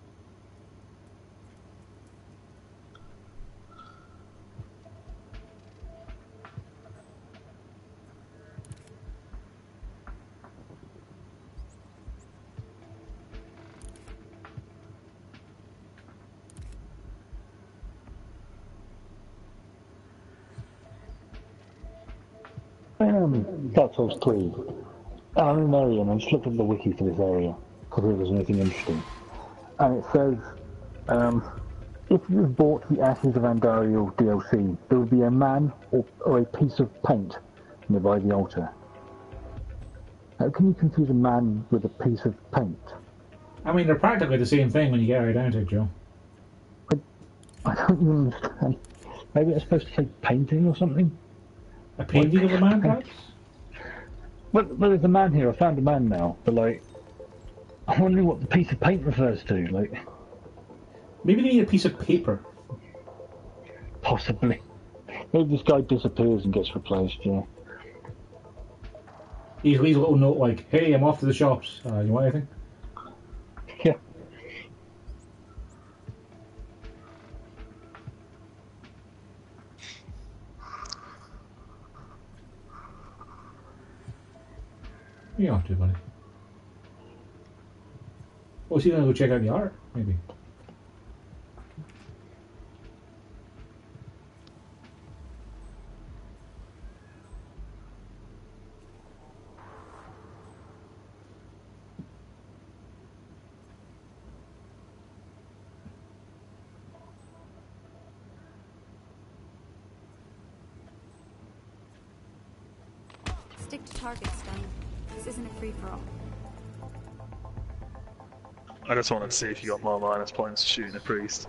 Dark Souls 3. I'm in an area and I just looked at the wiki for this area because it was anything interesting. And it says, if you've bought the Ashes of Andariel DLC, there will be a man or a piece of paint nearby the altar. How can you confuse a man with a piece of paint? I mean, they're practically the same thing when you get right down to it, Joe. I don't even understand. Maybe it's supposed to say painting or something? A painting of a man, perhaps? Well, there's a man here. I found a man now. But, like, I'm wondering what the piece of paint refers to. Like, Maybe they need a piece of paper. possibly. Maybe this guy disappears and gets replaced, yeah. He leaves a little note like, hey, I'm off to the shops. You want anything? Yeah. What are you off to, buddy? Oh, is he going to go check out the art? Maybe. Stick to target, Stone. This isn't a free-for-all. I just wanted to see if you got more minus points for shooting a priest.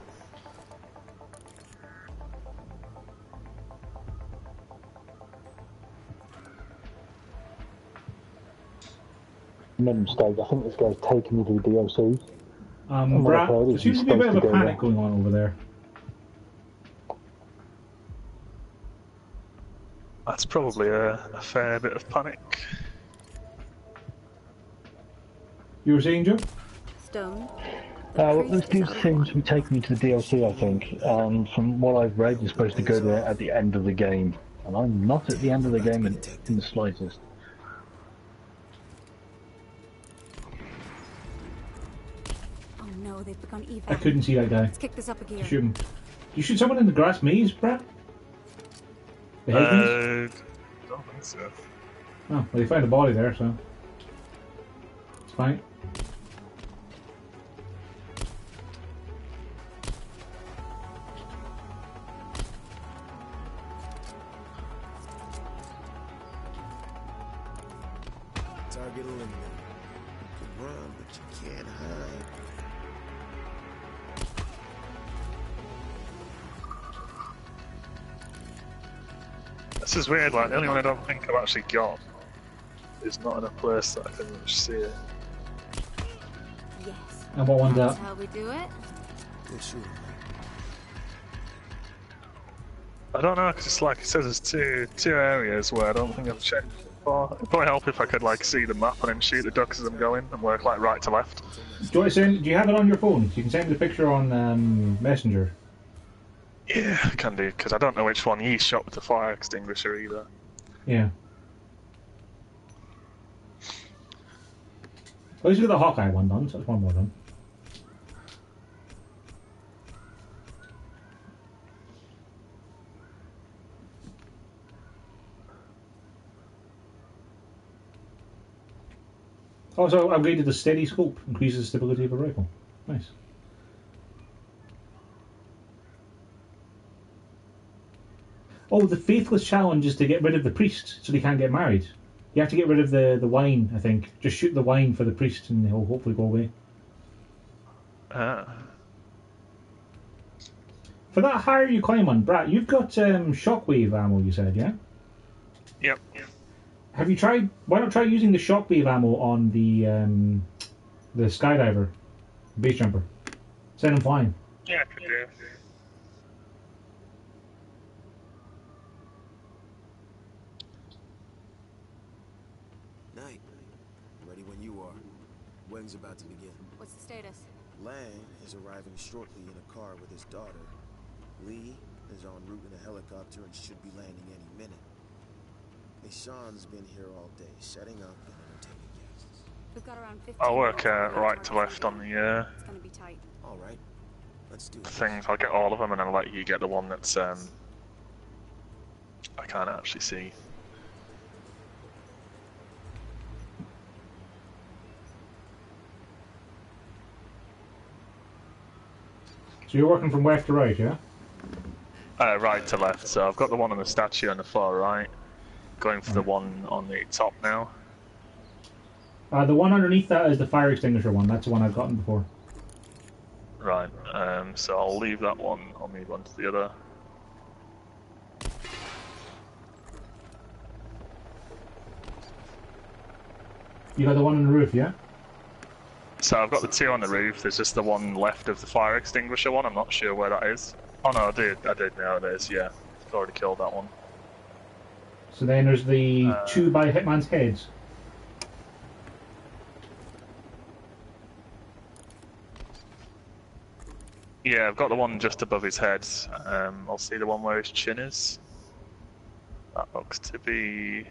Made a mistake. I think this guy's taking me to the DLC. Brat, there seems to be a bit of a panic going on over there. That's probably a fair bit of panic. You were saying, Joe? Stone. Well, this dude seems to be taking me to the DLC, I think. From what I've read, you're supposed to go there at the end of the game. And I'm not at the end of the game in the slightest. Oh no, they've begun evac. I couldn't see that guy. Let's kick this up a gear. Shoot him. You shoot someone in the grass maze, Brat? The head maze? Don't think so. Oh, well, they found a body there, so it's fine. Target eliminated. You can run, but you can't hide. This is weird, like, the only one I don't think I've actually got is not in a place that I can much see it. Yes. And what one's That's that? how we do it. Good shooting. I don't know, because it's like it says there's two areas where I don't think I've checked before. It'd probably help if I could like see the map and then shoot the ducks as I'm going and work like right to left. Do you have it on your phone? You can send me the picture on Messenger. Yeah, I can do, because I don't know which one you shot with the fire extinguisher either. Yeah. At least we got the Hawkeye one done, so that's one more done. Also, upgraded the steady scope, increases the stability of a rifle. Nice. Oh, the Faithless challenge is to get rid of the priest so they can't get married. You have to get rid of the wine, I think. Just shoot the wine for the priest and he'll hopefully go away. For that higher you climb on, Brat, you've got shockwave ammo, you said, yeah? Yep. Have you tried... Why not try using the shockwave ammo on the skydiver, base jumper? Send him flying. Yeah, I could do. Night. Ready when you are. Wedding's about to begin. What's the status? Lang is arriving shortly in a car with his daughter. Lee is en route in a helicopter and should be landing any minute. Sean's been here all day, setting up and entertaining guests. We've got around 15 I'll work right to left on the It's gonna be tight. All right, let's do it. things. I'll get all of them and then I'll let you get the one that's I can't actually see. So you're working from left to right, yeah? Right to left, so I've got the one on the statue on the far right. Going for the one on the top now. The one underneath that is the fire extinguisher one. That's the one I've gotten before. Right, so I'll leave that one. I'll move on to the other. You got the one on the roof, yeah? So I've got the two on the roof. There's just the one left of the fire extinguisher one. I'm not sure where that is. Oh no, I did know it is, yeah. I've already killed that one. So then there's the two by Hitman's heads. Yeah, I've got the one just above his head. I'll see the one where his chin is. That looks to be...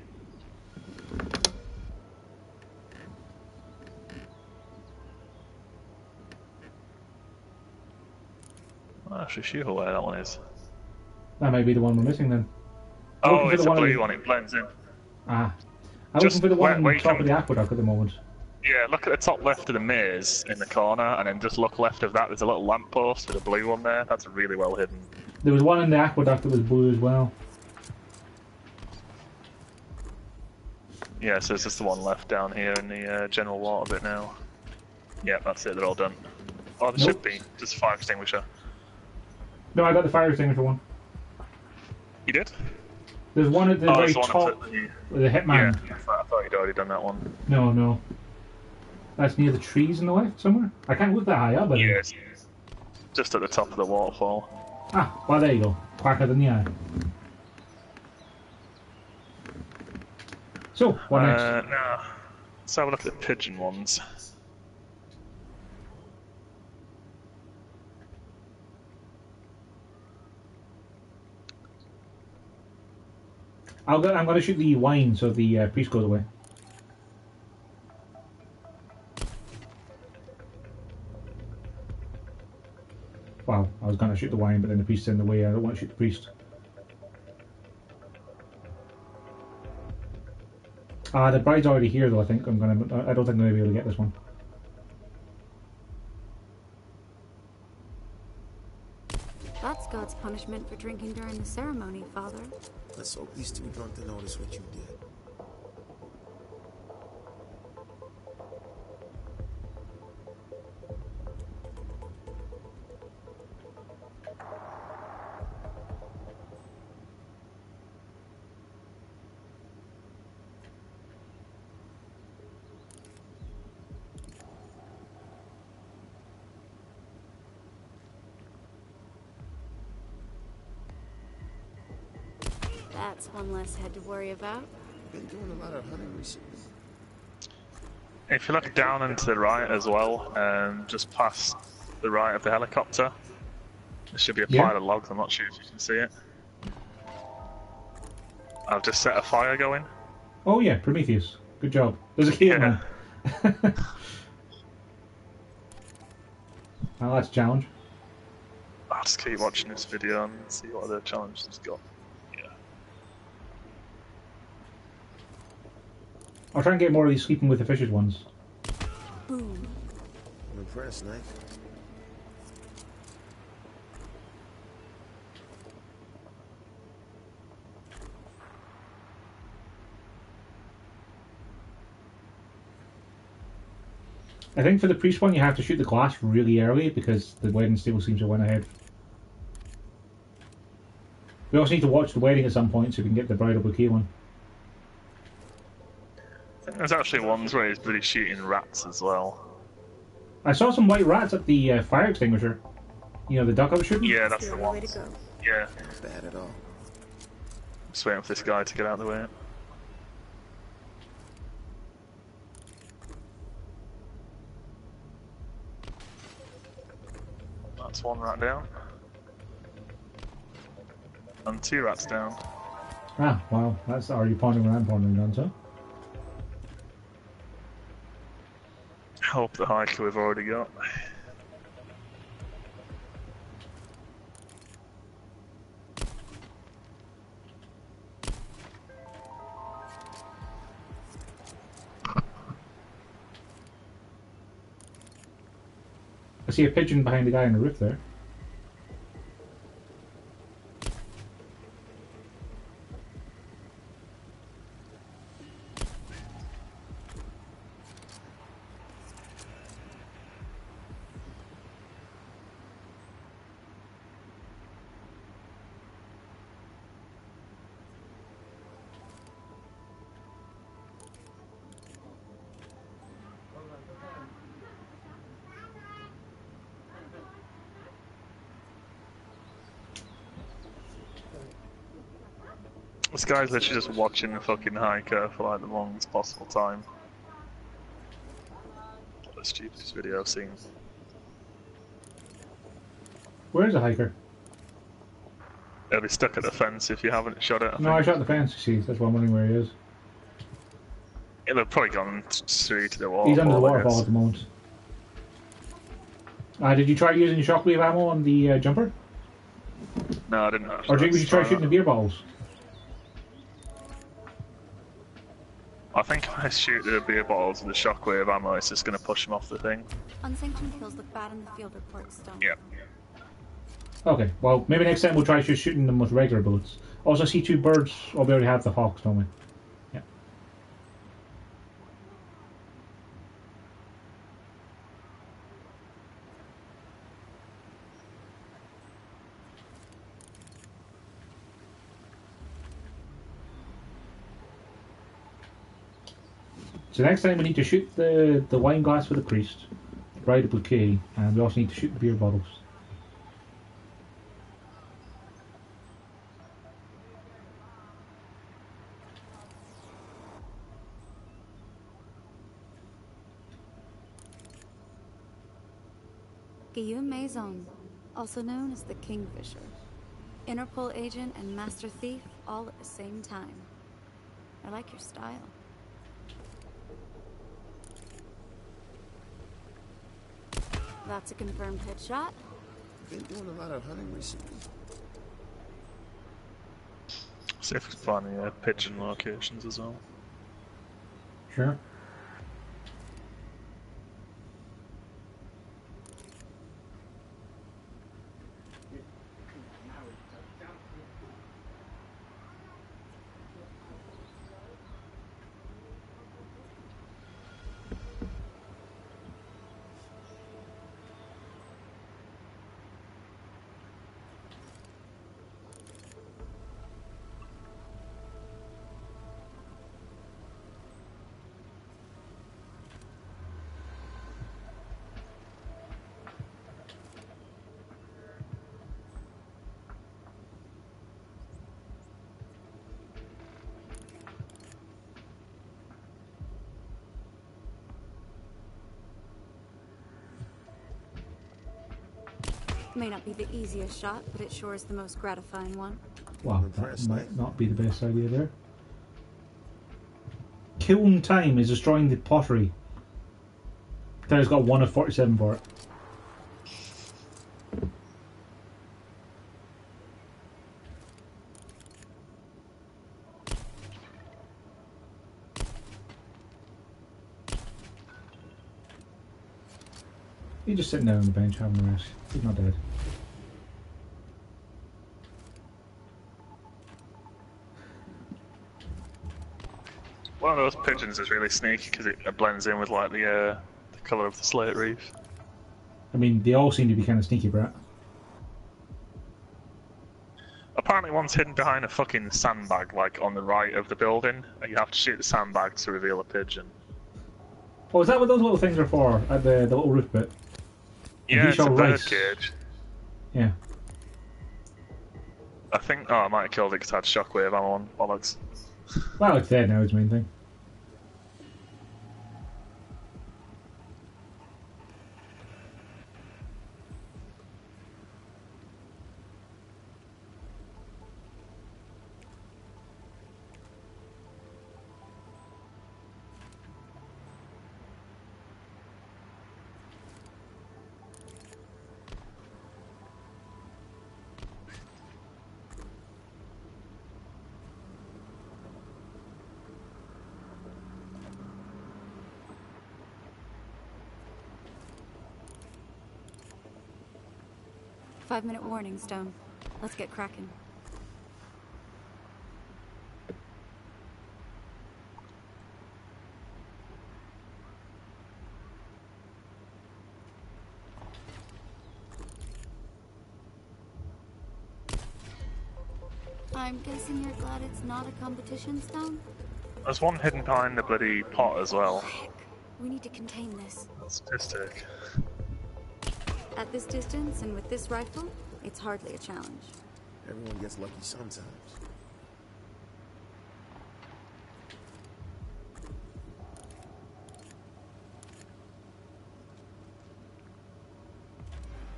I'm not actually sure where that one is. That might be the one we're missing then. Oh, it's a blue one, it blends in. Ah. I'm looking for the one on the top of the aqueduct at the moment. Yeah, look at the top left of the maze in the corner, and then just look left of that, there's a little lamppost with a blue one there. That's really well hidden. There was one in the aqueduct that was blue as well. Yeah, so it's just the one left down here in the general water bit now. Yeah, that's it, they're all done. Oh, there should be, just a fire extinguisher. No, I got the fire extinguisher one. You did? There's one at the very top with the Hitman. Yeah, I thought you'd already done that one. No. That's near the trees in the left somewhere? I can't look that high up, but... Yes. Just at the top of the waterfall. Ah, well there you go. Quacker than the eye. So, what next? No. Let's have a look at the pigeon ones. I'm going to shoot the wine so the priest goes away. Wow, I was going to shoot the wine, but then the priest's in the way. I don't want to shoot the priest. The bride's already here, though. I think I don't think I'm going to be able to get this one. That's God's punishment for drinking during the ceremony, Father. Let's hope these two drunk to notice what you did. That's one less head to worry about. Been doing a lot of hunting recently. If you look down and to the right as well, just past the right of the helicopter, there should be a pile of logs. I'm not sure if you can see it. I've just set a fire going. Oh yeah, Prometheus. Good job. There's a caveman. Well, that's a challenge. I'll just keep watching this video and see what other challenges it's got. Yeah. I'll try and get more of these sleeping with the fishes ones. Boom. I'm impressed, Knife. I think for the priest one you have to shoot the glass really early because the wedding still seems to went ahead. We also need to watch the wedding at some point so we can get the bridal bouquet one. I think there's actually ones where he's really shooting rats as well. I saw some white rats at the fire extinguisher. You know, the duck I was shooting? Yeah, that's the one. Yeah. Not bad at all. Just waiting for this guy to get out of the way. That's one rat down. And 2 rats down. Ah, well, that's already pondering what I'm pondering on, so. Hope the hiker we've already got. I see a pigeon behind the guy on the roof there. This guy's literally just watching the fucking hiker for like the longest possible time. What the stupidest video I've seen. Where's the hiker? He'll be stuck at the fence if you haven't shot it. I shot the fence, you see. That's why I'm wondering where he is. He'll have probably gone through to the waterfall. He's under the waterfall at the moment. Did you try using your shockwave ammo on the jumper? No, I didn't. Or would you try shooting the beer bottles? I think if I shoot the beer bottles with the shockwave ammo, it's just going to push them off the thing. Unsanctioned kills look bad in the field reports, don't Yep. Okay, well, maybe next time we'll try just shooting them with regular bullets. Also, I see 2 birds. Oh, we already have the hawks, don't we? Yeah. So next time we need to shoot the wine glass for the priest, bride a bouquet, and we also need to shoot the beer bottles. Guillaume Maison, also known as the Kingfisher. Interpol agent and master thief all at the same time. I like your style. That's a confirmed headshot. Been doing a lot of hunting recently. See if we can find the pigeon locations as well. Sure. May not be the easiest shot, but it sure is the most gratifying one. Wow, that might not be the best idea there. Kiln time is destroying the pottery. There's got 1 of 47 for it. He's just sitting there on the bench having a rest. He's not dead. One of those pigeons is really sneaky because it blends in with like the colour of the slate reef. I mean, they all seem to be kind of sneaky, Brat. Apparently one's hidden behind a fucking sandbag, like on the right of the building, and you have to shoot the sandbag to reveal a pigeon. Oh, is that what those little things are for? At the little roof bit? Yeah, it's a bird cage. Yeah. I think, oh, I might have killed it because I had shockwave ammo on, bollocks. Well, it's dead now, is the main thing. Five-minute warning, Stone. Let's get cracking. I'm guessing you're glad it's not a competition, Stone? There's one hidden behind the bloody pot as well. Heck, we need to contain this. Statistic. At this distance and with this rifle, it's hardly a challenge. Everyone gets lucky sometimes.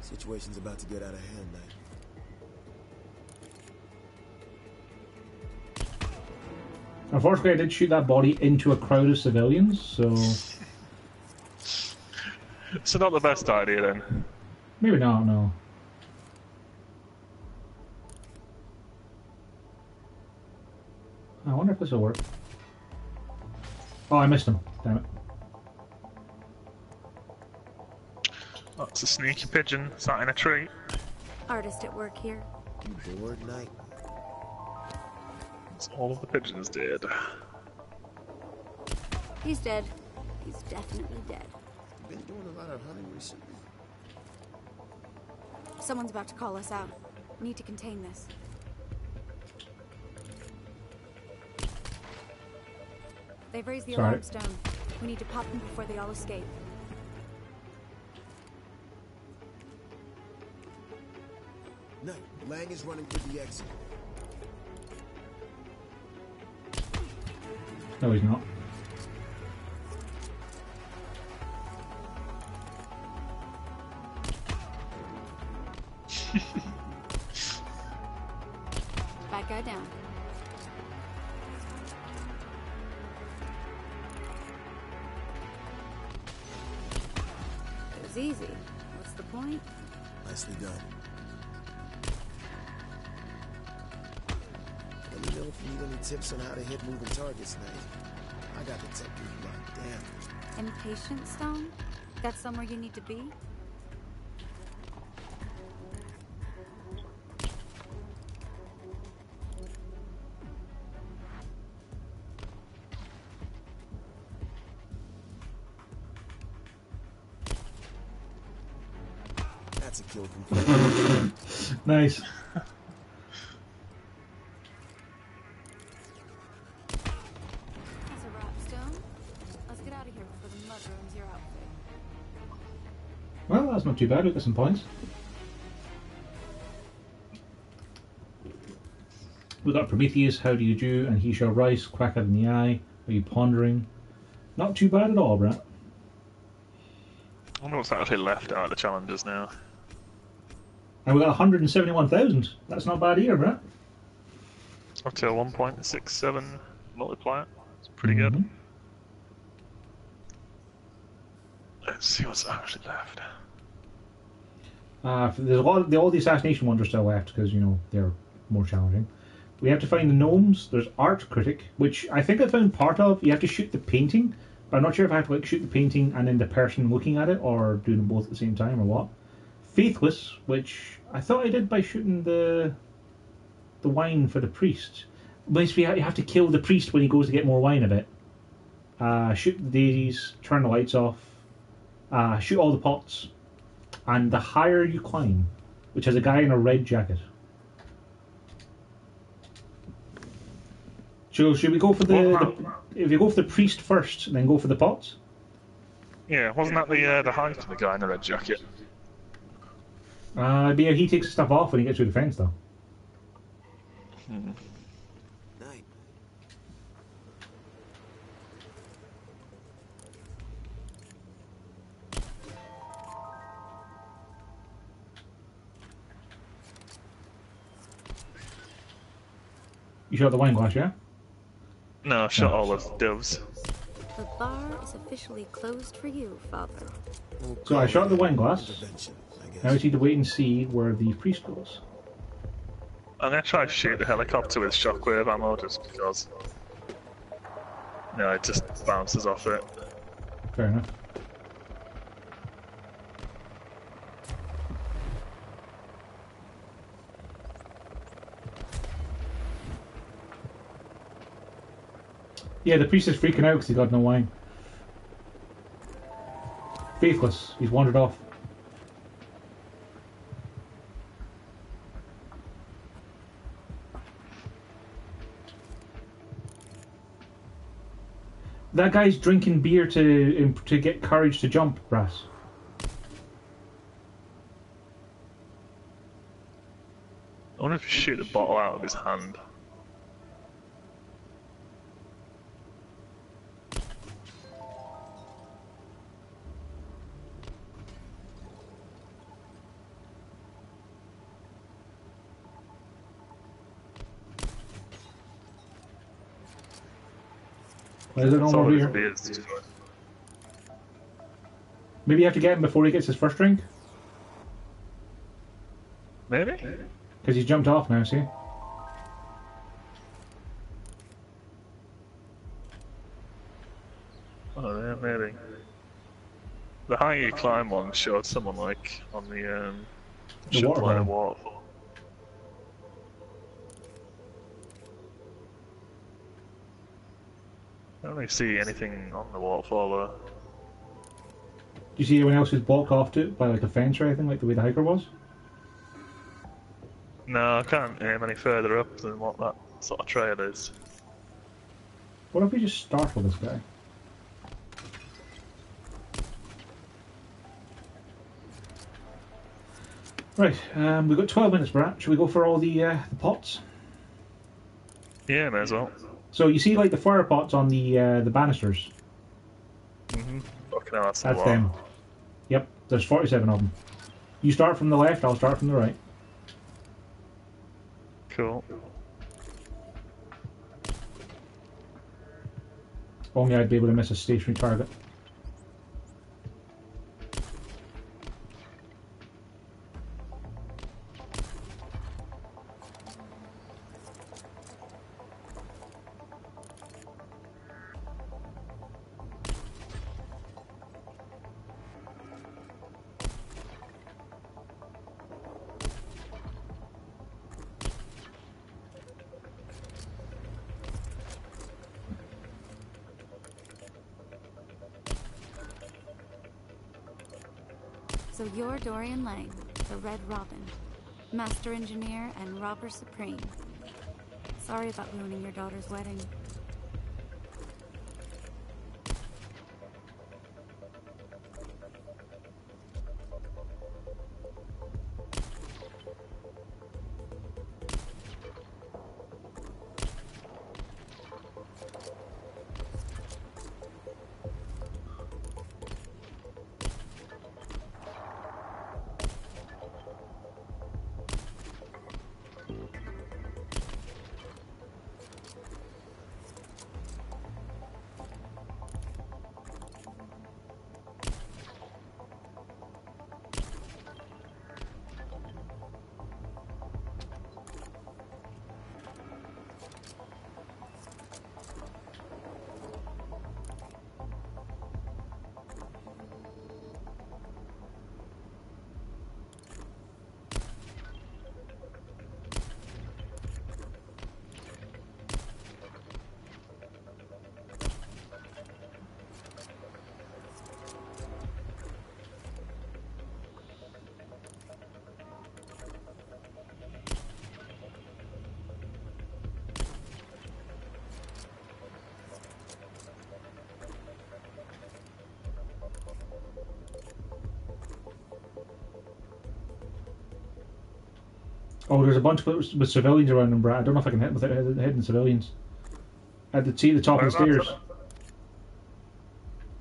Situation's about to get out of hand, Knight. Unfortunately, I did shoot that body into a crowd of civilians, so... So not the best idea then. Maybe not, no. I wonder if this will work. Oh, I missed him. Damn it. That's a sneaky pigeon sat in a tree. Artist at work here. You bored, Knight? It's all of the pigeons dead. He's dead. He's definitely dead. Been doing a lot of hunting recently. Someone's about to call us out. We need to contain this. They've raised the alarm, Stone. We need to pop them before they all escape. Knight, Lang is running for the exit. No, he's not. Bad guy down. It was easy. What's the point? Nicely done. Let me know if you need any tips on how to hit moving targets, Knight. I got the technique locked down. Impatient, Stone? That's somewhere you need to be? That's a kill confirmed. Nice. That's a wrap, Stone. Let's get out of here before the mud ruins your outfit. Well, that's not too bad. We've got some points. We've got Prometheus, How Do You Do, and He Shall Rise, Quack Out in the Eye, Are You Pondering? Not too bad at all, Brat. I wonder what's actually left out of the challenges now. And we got 171,000. That's not bad either, Brat. Up to a 1.67 multiplier. It's pretty good. Let's see what's actually left. There's a lot of all the assassination ones are still left because, you know, they're more challenging. We have to find the gnomes. There's art critic, which I think I found part of. You have to shoot the painting, but I'm not sure if I have to like shoot the painting and then the person looking at it, or do them both at the same time, or what. Faithless, which I thought I did by shooting the wine for the priest. Basically, you have to kill the priest when he goes to get more wine a bit. Shoot the daisies, turn the lights off, shoot all the pots, and the higher you climb, which has a guy in a red jacket. So should we go for if you go for the priest first, and then go for the pots? Yeah, wasn't that the height of the guy in the red jacket? Yeah, he takes the stuff off when he gets through the fence, though. Night. You shot the wine glass, yeah? No, I shot all of doves. The bar is officially closed for you, Father. So I shot the wine glass. Intervention, I guess. Now we need to wait and see where the priest goes. I'm gonna try to shoot the helicopter with shockwave ammo just because. No, it just bounces off it. Fair enough. Yeah, the priest is freaking out because he got no wine. Faithless. He's wandered off. That guy's drinking beer to get courage to jump, Brass. I wonder if you shoot the bottle out of his hand. Why is there no more beer? Beers. Maybe you have to get him before he gets his first drink? Maybe? Because he's jumped off now, see? Oh yeah, maybe. The higher you climb one showed someone like on the waterfall. waterfall. I don't really see anything on the waterfall though. Do you see anyone else who's blocked off to it by like a fence or anything, like the way the hiker was? No, I can't aim any further up than what that sort of trail is. What if we just startle this guy? Right, we've got 12 minutes, Brat. Should we go for all the pots? Yeah, may as well. So you see like the fire pots on the banisters? Fucking hell, that's a That's lot. them. Yep, there's 47 of them. You start from the left, I'll start from the right. Cool. Only I'd be able to miss a stationary target. So you're Dorian Lang, the Red Robin, Master Engineer and Robber Supreme. Sorry about ruining your daughter's wedding. Oh, there's a bunch with civilians around them, Brat. I don't know if I can hit without hitting the top of the stairs.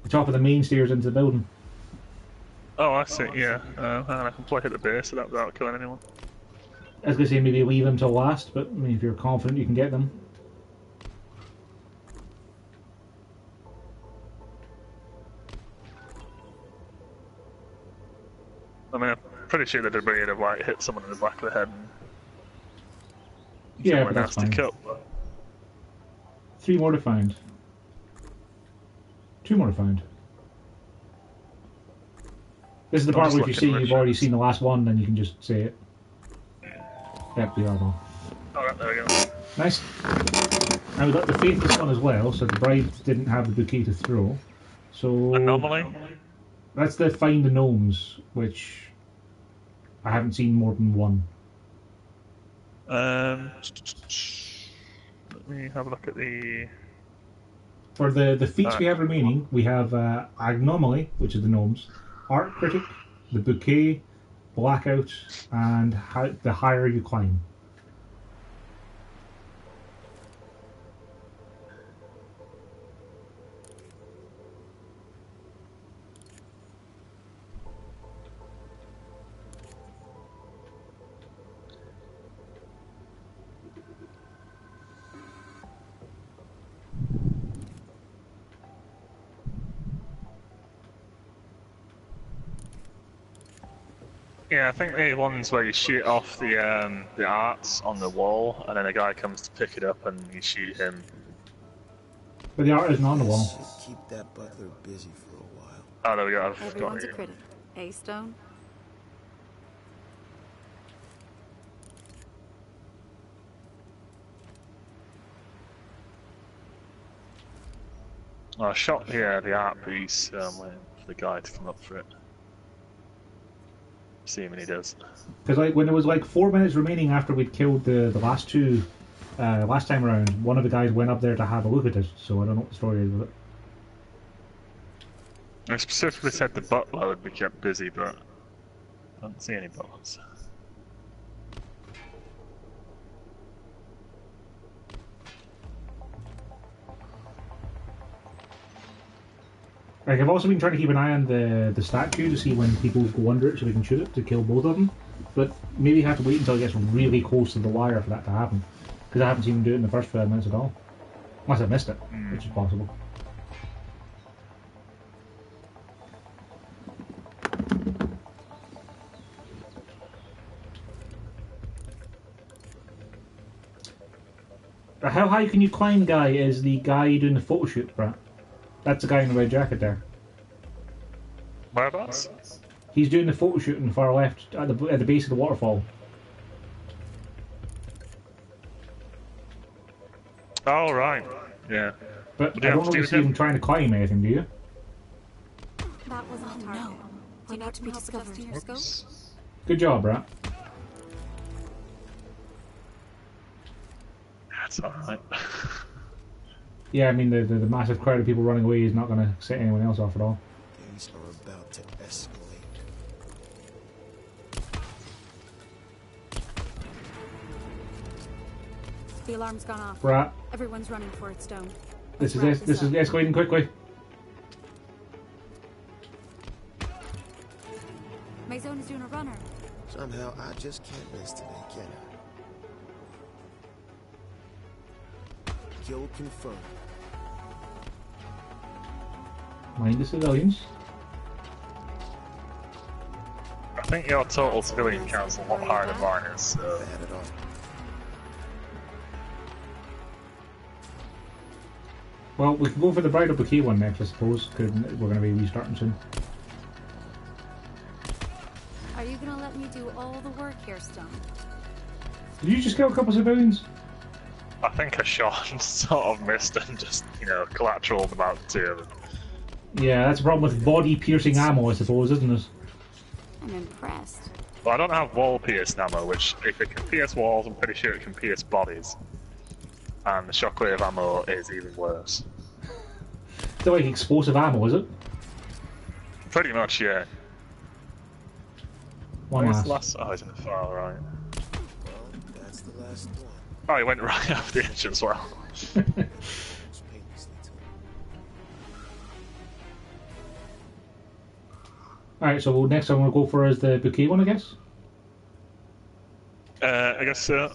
The top of the main stairs into the building. Oh, I see, yeah. And I can play at the base of that without killing anyone. I was going to say maybe leave them till last, but I mean, if you're confident you can get them. I mean, I'm pretty sure the debris would have like hit someone in the back of the head. And yeah, but that's fine. Cup. 3 more to find. 2 more to find. This is the part where if you say you've already seen the last one, then you can just say it. Yep, we are though. Alright, there we go. Nice. Now we've got the faithless one as well, so the bride didn't have the bouquet to throw. So Anomaly? That's the find the gnomes, which I haven't seen more than one. Let me have a look at the... For the feats we have remaining, we have Anomaly, which is the gnomes, Art Critic, the Bouquet, Blackout, and the higher you climb. Yeah, I think the ones where you shoot off the arts on the wall, and then a guy comes to pick it up and you shoot him. But the art isn't on the wall. Should keep that butler busy for a while. Oh, there we go. Everyone's a critic. Eh, Stone? I shot the art piece, waiting for the guy to come up for it. Assuming he does. Because like when there was like 4 minutes remaining after we'd killed the last two, last time around, one of the guys went up there to have a look at it. So I don't know what the story is with it. I specifically said the butler would be kept busy, but I don't see any butlers. Like I've also been trying to keep an eye on the statue to see when people go under it so we can shoot it to kill both of them. But maybe you have to wait until it gets really close to the wire for that to happen. Because I haven't seen them do it in the first 5 minutes at all. Unless I missed it, which is possible. How high can you climb, guy, is the guy doing the photo shoot, Brat? That's the guy in the red jacket there. Whereabouts? He's doing the photo shoot in the far left, at the base of the waterfall. Oh, right. Yeah. But I don't know if you see him trying to climb anything, do you? That wasn't a target. We're about to be discovered. Your scope? Good job, Brat. That's alright. Yeah, I mean, the massive crowd of people running away is not going to set anyone else off at all. Things are about to escalate. The alarm's gone off. Brat, Everyone's running for it, Stone. this is escalating quickly. Maison is doing a runner. Somehow I just can't miss today, can I? Kill confirmed. Mind the civilians. I think your total civilian count's a lot higher than mine is, so... Bad at all. Well, we can go for the bridal bouquet one next, I suppose, because we're going to be restarting soon. Are you gonna let me do all the work here, Stone? Did you just kill a couple of civilians? I think I shot and sort of missed and just, you know, collateraled about 2 of them. Yeah, that's a problem with body-piercing ammo, I suppose, isn't it? I'm impressed. Well, I don't have wall-pierced ammo, which, if it can pierce walls, I'm pretty sure it can pierce bodies. And the shockwave ammo is even worse. It's like explosive ammo, is it? Pretty much, yeah. One Where's last. the last? Oh, he's in the far right. Well, that's the last one. Oh, he went right off the edge as well. It's painlessly too. Alright, so next I'm going to go for is the bouquet one, I guess? I guess so.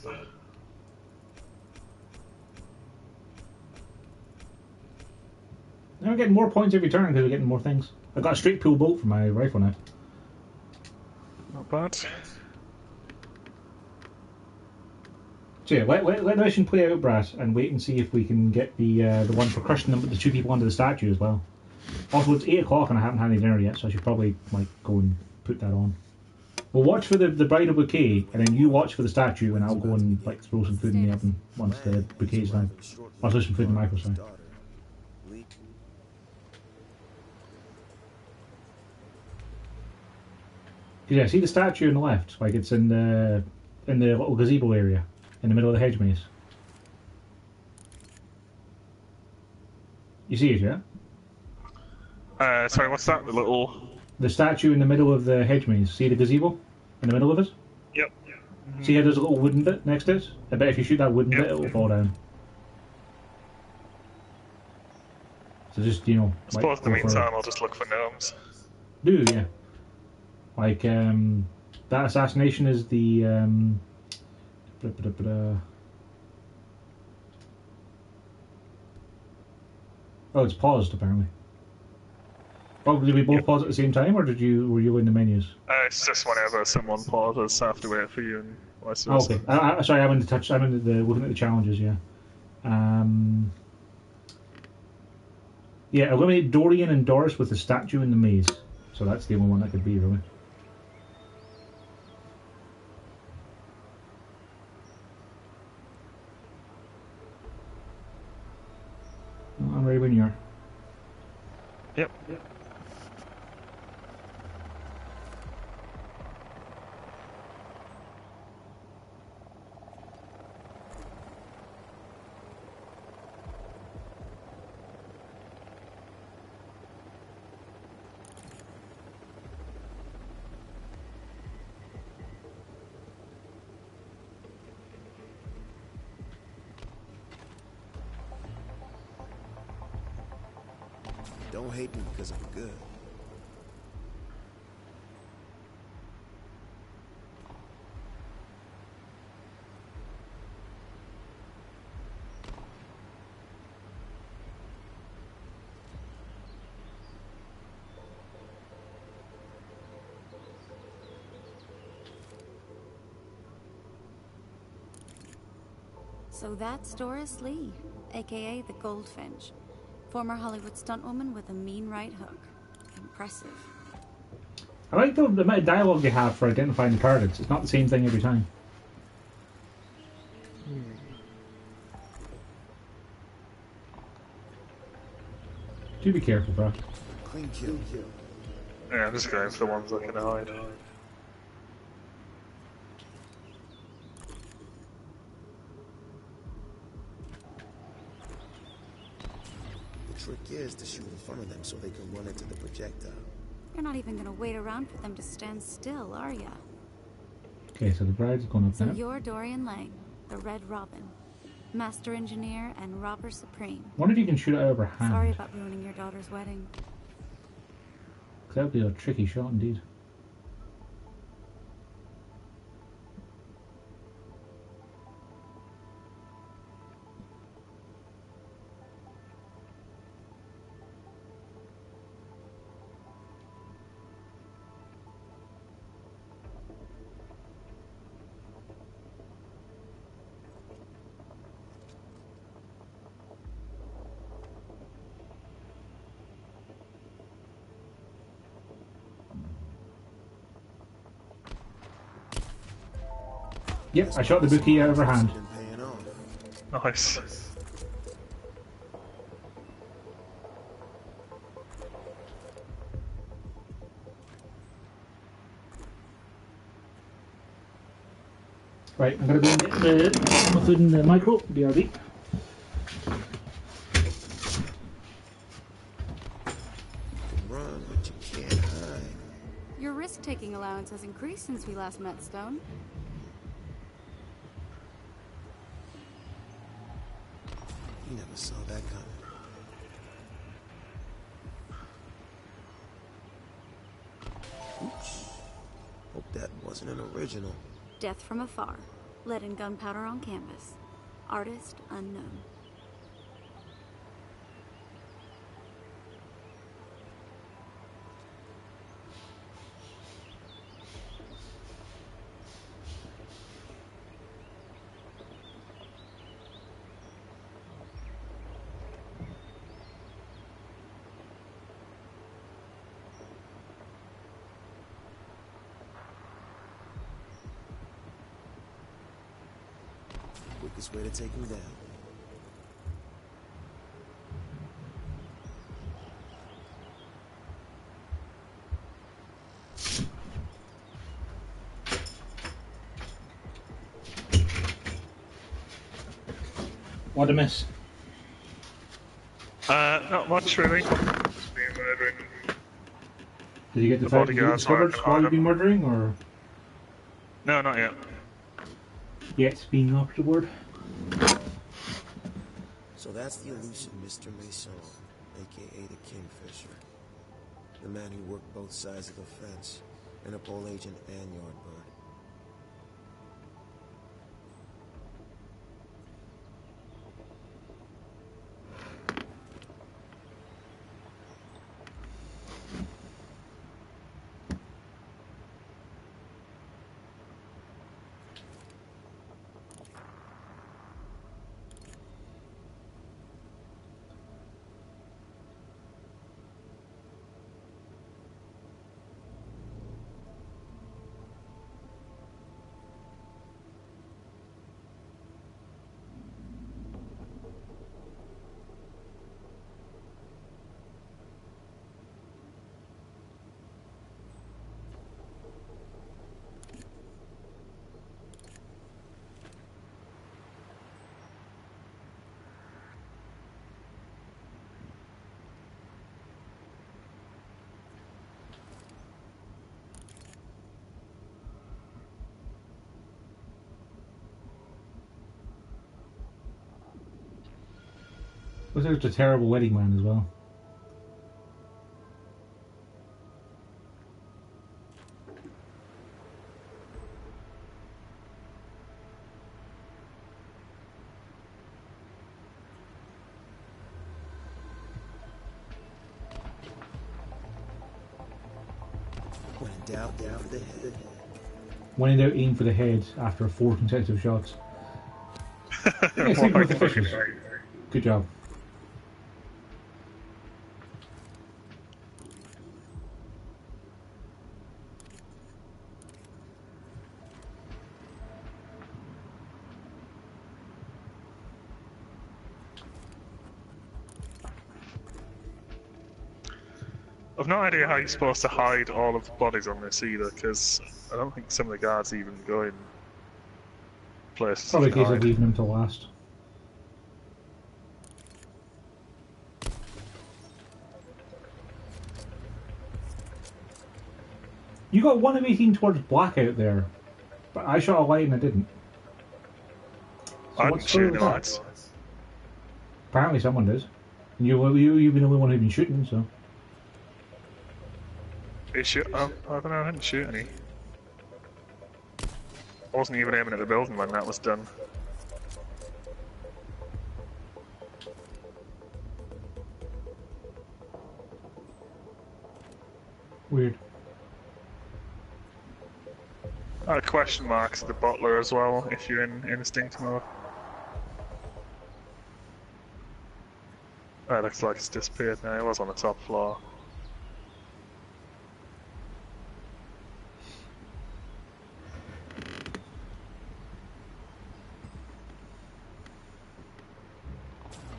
Now we're getting more points every turn because we're getting more things. I've got a straight pull bolt for my rifle now. Not bad. So yeah, let the mission play out, Brat, and wait and see if we can get the one for crushing the 2 people under the statue as well. Also, it's 8 o'clock and I haven't had any dinner yet, so I should probably go and put that on. We'll watch for the bridal bouquet, and then you watch for the statue, and I'll go and throw some food in the oven once the bouquet's done. I'll throw some food in the micro, sorry. Yeah, see the statue on the left? It's in the little gazebo area, in the middle of the hedge maze. You see it, yeah? Sorry, what's that? The statue in the middle of the hedge maze. See the gazebo? In the middle of it? Yep. See how there's a little wooden bit next to it? I bet if you shoot that wooden bit, it'll fall down. So just, I suppose in the meantime I'll just look for gnomes. Do, yeah. That assassination is the, Oh, it's paused, apparently. Oh, did we both pause at the same time, or were you in the menus? It's just whenever someone pauses, I have to wait for you and vice versa. Oh, okay. Sorry, I'm looking at the challenges, yeah. Yeah, eliminate Dorian and Doris with the statue in the maze. So that's the only one that could be, really. I'm ready when you are. Yep. Don't hate me because I'm good. So that's Doris Lee, aka the Goldfinch. Former Hollywood stuntwoman with a mean right hook. Impressive. I like the amount of dialogue you have for identifying the targets. It's not the same thing every time. Do be careful, bro. Clean kill. Yeah, I'm just going for the ones I can hide. The trick is to shoot in front of them so they can run into the projectile. You're not even gonna wait around for them to stand still, are ya? Okay, so the bride's going up So there. you're Dorian Lang, the Red Robin, Master Engineer and Robber Supreme. I wonder if you can shoot it out of her hand. Sorry about ruining your daughter's wedding. That would be a tricky shot indeed. Yep, I shot the bookie out of her hand. Been paying off. Nice. Right, I'm going to be in the food in the micro, BRB. Run, but you can't hide. Your risk-taking allowance has increased since we last met, Stone. You never saw that coming. Oops. Hope that wasn't an original. Death from afar. Lead and gunpowder on canvas. Artist unknown. Quickest way to take him down. What a miss. Not much really. Just being murdering. Did you get the The fact bodyguards discovered are- while you've been murdering, or No, not yet. yet being the opposite word? So that's the elusive Mr. Mason, aka the Kingfisher. The man who worked both sides of the fence, Interpol agent and Yardbird. Was there a terrible wedding man as well? When in doubt, down for the head. When in doubt, aim for the head after 4 consecutive shots. Yeah, same with the fishes. Good job. I've no idea how you're supposed to hide all of the bodies on this either, because I don't think some of the guards even go in places. Probably a to case of hide. leaving him till last. You got 1 of 18 towards blackout there, but I shot a light and I didn't. So I didn't what's the shoot story any with that? lights. Apparently someone did. And you've been the only one who's been shooting, so... You shoot? Oh, I don't know, I didn't shoot any. I wasn't even aiming at the building when that was done. Weird. Question marks at the butler as well, if you're in instinct mode. Oh, it looks like it's disappeared now, it was on the top floor.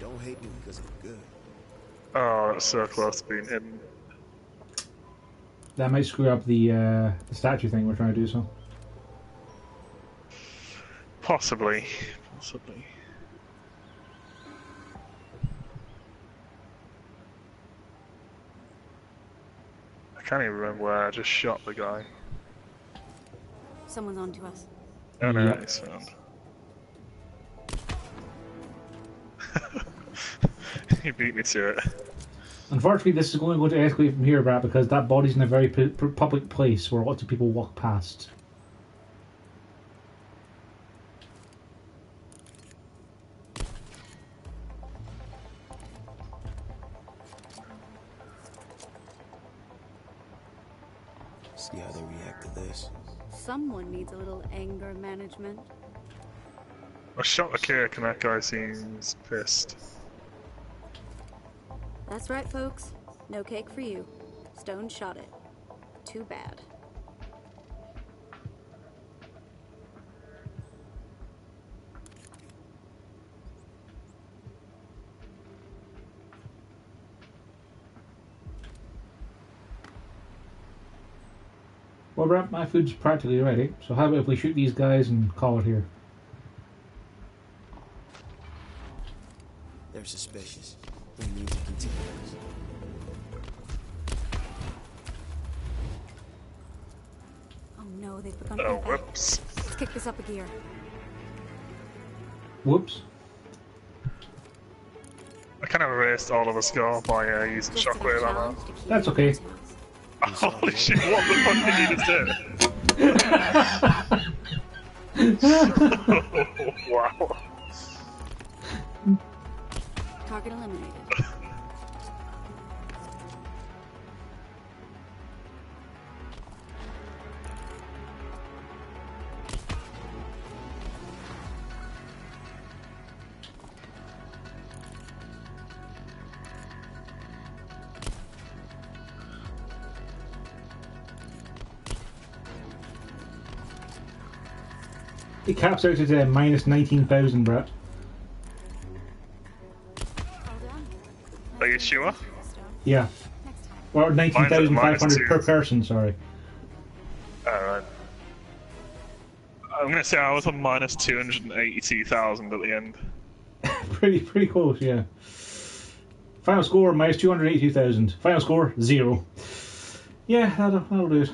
Don't hate me because I'm good. Oh, that's so close to being hidden. That might screw up the statue thing we're trying to do. So Possibly. Possibly. I can't even remember where I just shot the guy. Someone's on to us. Oh no, Yep. he's found. He beat me to it. unfortunately, this is going to escalate from here, Brat, because that body's in a very public place where lots of people walk past. See how they react to this. Someone needs a little anger management. I shot a cake and that guy seems pissed. That's right, folks. No cake for you. Stone shot it. Too bad. Well, Brat, my food's practically ready, so how about if we shoot these guys and call it here? They're suspicious. They need to continue this. Oh no, they've begun to Oh, come back. whoops. Let's kick this up a gear. Whoops. I kind of erased all of the score by using Just enough shockwave ammo. challenge to keep That's you okay. in town. Holy shit, what the fuck did you just do? Wow. Target eliminated. It caps out at minus 19,000, Brat. Well done. Are you sure? Yeah. Next time. Or 19,500 per -2. person, sorry. Alright. I'm gonna say I was on minus 282,000 at the end. pretty close, yeah. Final score, minus 282,000. Final score, 0. Yeah, that'll do it.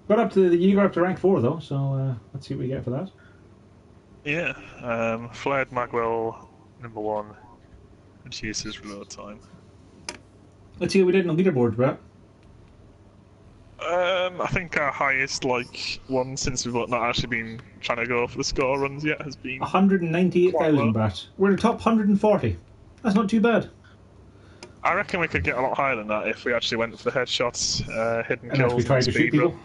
You got up to rank 4 though, so let's see what we get for that. Yeah, Flared Magwell, #1, reduces reload time. Let's see what we did on the leaderboard, Brat. I think our highest, one since we've not actually been trying to go for the score runs yet has been... 198,000, Brat. We're in the top 140. That's not too bad. I reckon we could get a lot higher than that if we actually went for the headshots, hidden And if kills, we tried to shoot speed people. run.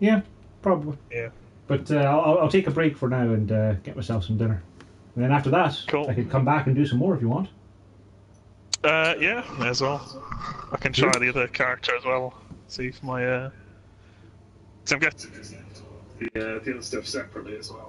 Yeah, probably. Yeah. But I'll take a break for now and get myself some dinner. And then after that, Cool. I could come back and do some more if you want. Yeah, may as well. I can try the other character as well. See if my, So I'm getting the other stuff separately as well.